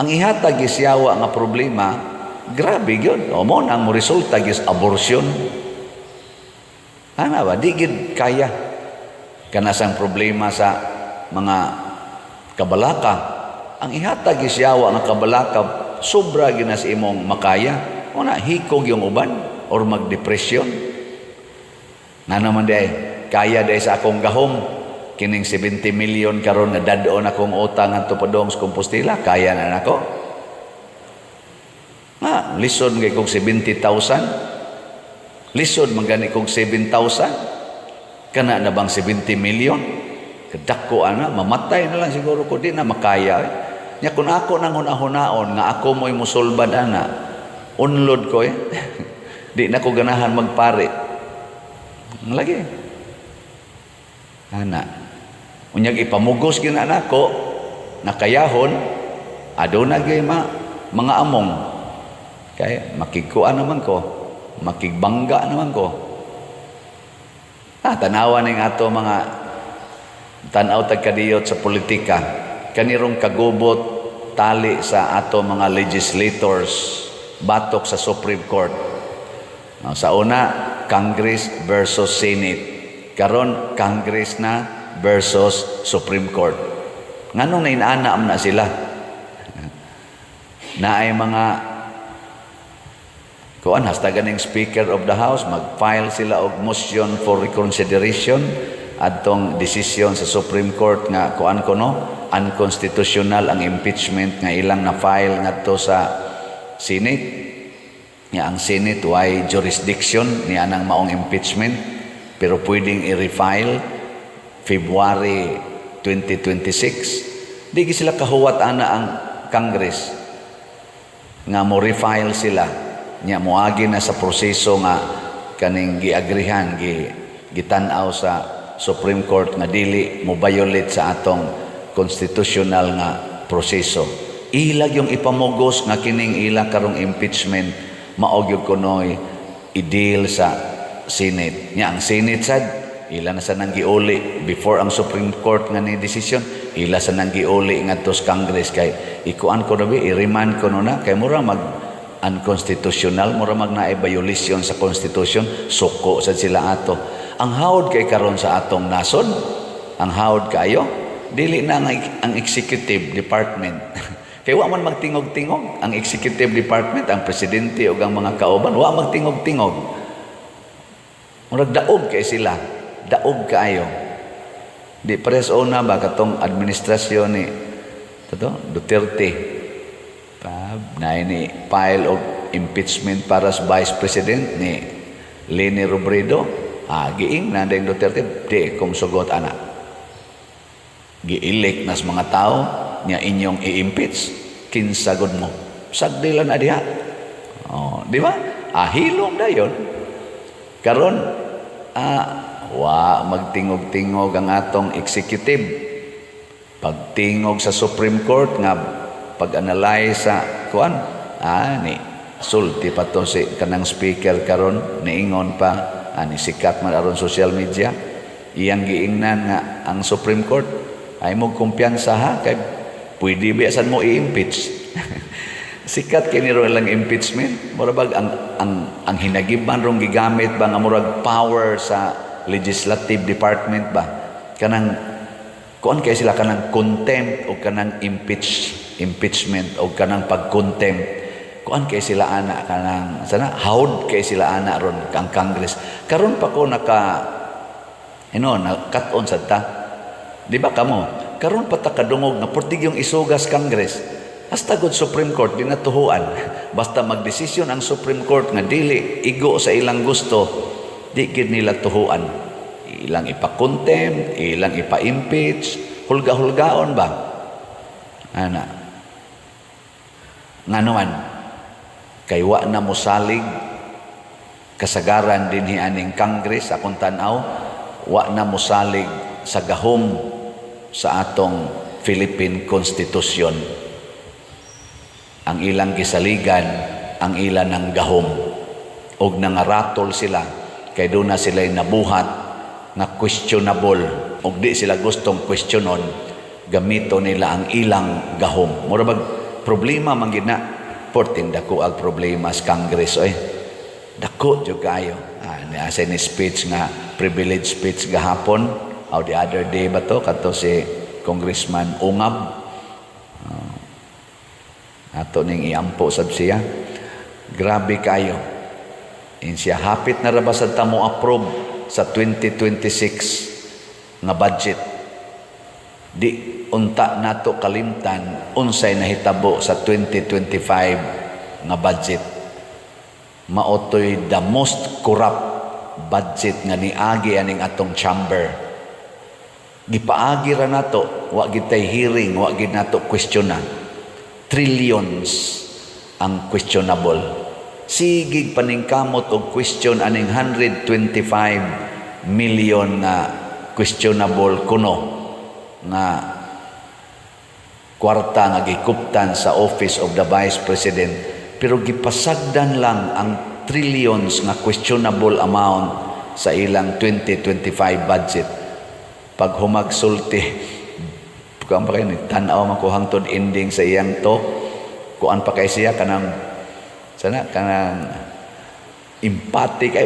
ang ihatag is Yawa nga problema, grabe yun. O mo nang mo resulta is abortion. Ano ba? Di gid kaya. Kanasang problema sa mga kabalaka, ang ihatag is Yawa nga kabalaka, sobra ginas imong makaya. O na, hikog yung uban or magdepresyon. Na naman di ay, kaya dahil sa akong gahom, kining 70 million karon na dadoon akong utang ang tupadong sa Compostela, kaya na nako. Lisod mga kong 70,000, lisod magani kong 7,000, kana na bang 70 million? Kadako ana, mamatay na lang siguro ko, di na makaya. Nya kung ako nang hunahunaon, nga ako mo'y musulbad ana, unlod ko di na ko ganahan magpare. Lagi. Ana. Unyag ipamugos gina nako nakayahon aduna gay mga among. Kaya makigkuan naman ko, makigbangga naman ko. Tanawan ning ato mga tanaw tagkadiyot sa politika. Kanirong kagubot tali sa ato mga legislators batok sa Supreme Court. Sa una, Congress versus Senate. Karon Congress na versus Supreme Court. Nganong nainaanam na sila? Na ay mga kuan hasta ganing Speaker of the House mag-file sila og motion for reconsideration adtong desisyon sa Supreme Court nga kuan ko no, unconstitutional ang impeachment nga ilang na file ngadto sa Senate. Nga ang Senate way jurisdiction ni anang maong impeachment, pero pwedeng i-refile February 2026. Di sila kahuwat ana ang Congress nga mo refile sila nya moagi na sa proseso nga kaning giagrihan gitan-aw sa Supreme Court nga dili mo violate sa atong constitutional nga proseso. Ilag yung ipamugos nga kining ilang karong impeachment maog gyud kunoy i-deal sa Senate. Nya ang Senate sad ila na sa nang giuli before ang Supreme Court nga ni desisyon, ila sa nang giuli ngadto sa Congress kay ikuan ko na i-remand ko na kay mura mag unconstitutional, mura mag naay violation sa Constitution, suko sad sila ato. Ang hawod kay karon sa atong nasod, ang hawod kayo dili na ang executive department. Kay wa man magtingog-tingog ang executive department, ang presidente ug ang mga kauban, wa magtingog-tingog. Murag daog kay sila, daog kaayo. Di pares una ba katong administrasyon ni Duterte na ini file of impeachment para sa Vice President ni Leni Robredo. Giing na ding Duterte, di kung sugot ana. Gi-elect nas mga tao niya inyong i-impeach. Kinsagod mo. Sagdilan na diha. Di ba? Hilom na yun. Karon, magtingog-tingog ang atong executive. Pagtingog sa Supreme Court nga pag-analyze sa kuan, ni sulti pa to si kanang speaker karon niingon pa ni sikat man aron social media iyang giingnan nga ang Supreme Court ay mo kumpiyansa ha kay pwede biasan mo i-impeach. Sikat kay niro lang impeachment murag ang hinagiban rong gigamit ba nga murag power sa legislative department ba kanang kuan kay sila kanang contempt o kanang impeachment o kanang pag-contempt. Kuan kay sila ana kanang hawd kay sila ana ron ang Congress. Karon pa ko nakaton sa ta. Di ba kamo? Karon pa ta kadungog na portig yung isugas Congress. Hasta good Supreme Court di natuhuan. Basta magdesisyon ang Supreme Court nga dili igo sa ilang gusto, di gid nila tuhuan. Ilang ipa-contempt, ilang ipa-impeach, hulga-hulgaon ba? Ana. Nga naman, kay wa na mosalig kasagaran din aning Congress akong tanaw, wa na mosalig sa gahom sa atong Philippine Constitution. Ang ilang gisaligan, ang ilan ng gahom. Og nangaratol sila, kay doon na sila'y nabuhat na questionable. Og di sila gustong questionon, gamito nila ang ilang gahom. Murabag problema man gid na porting dako ang problema sa Congress dako jud kayo asa ni speech nga privilege speech gahapon the other day ba to kato si Congressman Ungab ato ning iampo sab siya grabe kayo siya hapit na ra ba sad ta mo approve sa 2026 nga budget di unta nato kalimtan unsay nahitabo sa 2025 nga budget. Maotoy the most corrupt budget nga niagi aning atong chamber. Gipaagi ra nato, wa gid tay hearing, wa gid nato questionan. Trillions ang questionable. Sigig paningkamot og question aning 125 million na questionable kuno nga kwarta nga gikuptan sa Office of the Vice President, pero gipasagdan lang ang trillions nga questionable amount sa ilang 2025 budget. Pag humagsulti, kuan pa kayo, tanaw man ko hangtod ending sa iyang to, kuan pa kay siya kanang empathic ay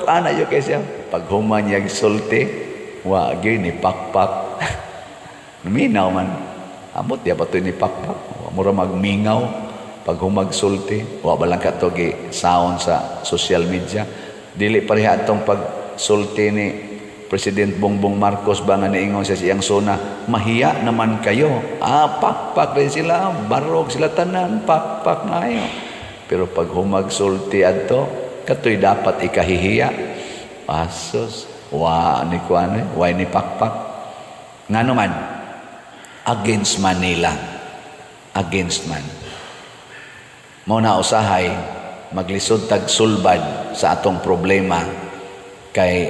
ana yo kay siya. Pag humanyag sulti, wa gyud ni pakpak. Minaw man. Amot ya bato ni pakpak. Mura magmingaw pag humagsulti. Wa ba lang kato gi sound sa social media. Dili pareha atong pagsulti ni President Bongbong Marcos ba nga niingon sa siyang sona, mahiya naman kayo. Pakpak rin sila, barog sila tanan, pakpak ngayon. Pero pag humagsulti adto, katoy dapat ikahihiya. Asos, ni kuan, why ni pakpak. Nga naman, against Manila. Against man. Muna usahay, maglisod tag sulbad sa atong problema kay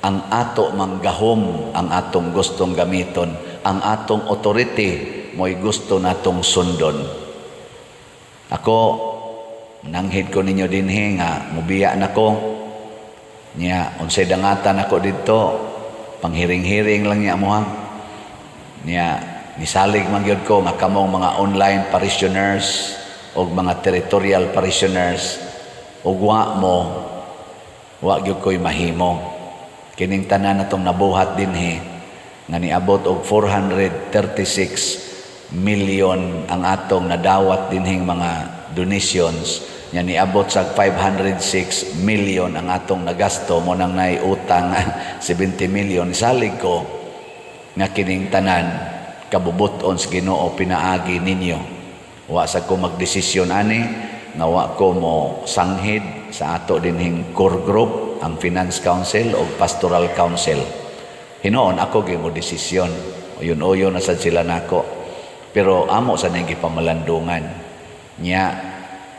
ang ato manggahom ang atong gustong gamiton, ang atong authority mo'y gusto natong sundon. Ako, nanghid ko ninyo dinhi nga, mubiya na ko, niya, unsay dangatan ako dito, panghiring-hiring lang niya mo ha. Niya, nisalig man yun ko, nga kamong mga online parishioners, o mga territorial parishioners, o wa gyud ko'y mahimo. Kining tanan natong nabuhat dinhi nga niabot og 436 million ang atong nadawat dinhing mga donations, nya niabot sa 506 million ang atong nagasto mo nang nay utang 70 million. Salig ko nga kining tanan kabubuton sa Ginoo pinaagi ninyo. Wa sa ko magdesisyon ani nga wa ko mo sanghid sa ato dinhing core group, ang Finance Council o Pastoral Council. Hinoon ako gyud mo desisyon. Uyon-uyon na sad sila nako. Pero amo sa nang gipamalandungan. Nya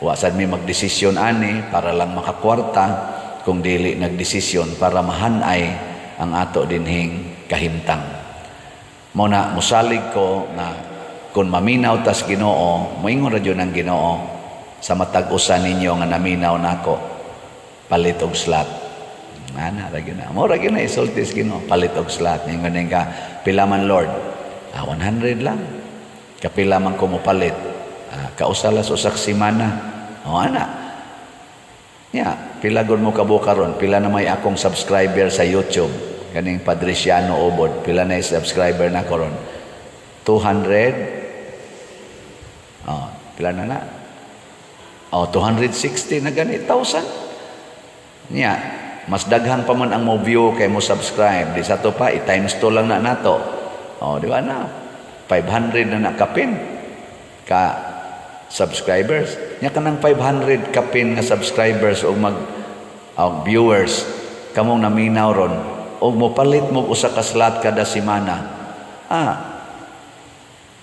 wa sad mi magdesisyon ani para lang makakwarta, kung dili nagdesisyon para mahanay ang ato dinhing kahimtang. Muna musalig ko na kung maminaw tas Ginoo, moingon ra jud ang Ginoo sa matag usa ninyo nga naminaw nako, palit og slot. Ana ra gyud na. Mo ra gyud na isultis Ginoo, palit og slot. Ningon ka, pila man Lord? 100 lang. Kapila man ko mo palit? Kausalas usak semana. O ana. Ya, pila gud mo kabuka ron? Pila na may akong subscriber sa YouTube? Kaning Padriciano Obod, pila na subscriber na ko ron? 200. Pila na na? 260 na gani 1,000. Nya, mas daghan pa man ang mo view kay mo subscribe. Di sa to pa, i-times 2 lang na nato. Di ba na? 500 na nakapin ka subscribers. Nya kanang 500 kapin nga subscribers o viewers, kamong naminaw ron, o mo palit mo usa ka slot kada semana.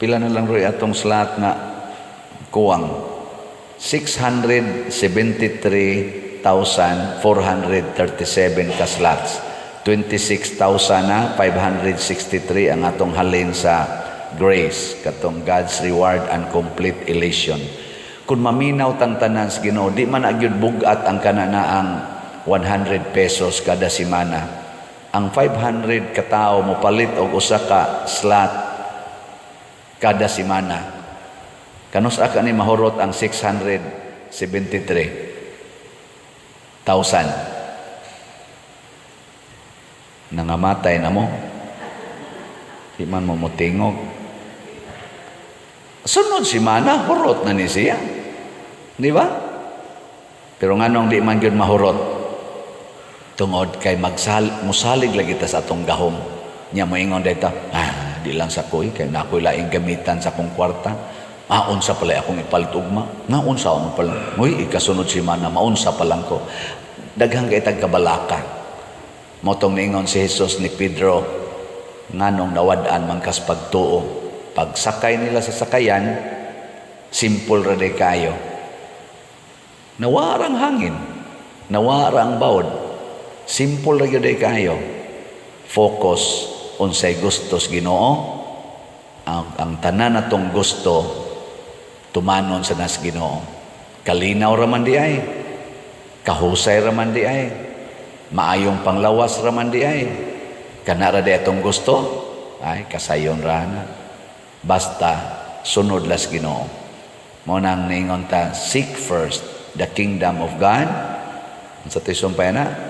Pila na lang roy atong slot nga kuwang 673,437 ka slots. 26,563 ang atong halin sa grace, katong God's reward and complete elation. Kung maminaw tang tanan sa Ginoo, di man agyud bugat ang kananaang 100 pesos kada semana. Ang 500 ka tawo mo palit og usa ka slot kada semana. Kanus aka ni mahurot ang 673,000. Nangamatay na mo. Di man mo mutingog. Sunod semana, hurot na ni siya. Di ba? Pero nganong di man yun mahurot. Tungod kay musalig lagi ta sa atong gahom. Nya moingon dito, di lang sa koy, kay nakoy laing gamitan sa akong kwarta. Maunsa pala akong ipalit ugma. Naunsa akong pala. Uy, ikasunod semana, maunsa pa lang ko. Daghang kay tagkabalaka. Motong niingon si Jesus ni Pedro, nganong nawadaan man kas pagtuo. Pagsakay nila sa sakayan, simple ra day kayo. Nawara ang hangin, nawara ang bawod. Simple ra gyud day kayo. Focus unsay gustos Ginoo. Ang tanan natong gusto tumanon sa nas Ginoo. Kalinaw ra man di ay, kahusay ra man di ay, maayong panglawas ra man di ay, kana ra di atong gusto, ay kasayon ra na. Basta sunod las Ginoo. Mo nang ningon ta, seek first the kingdom of God. Sa tisong pa na,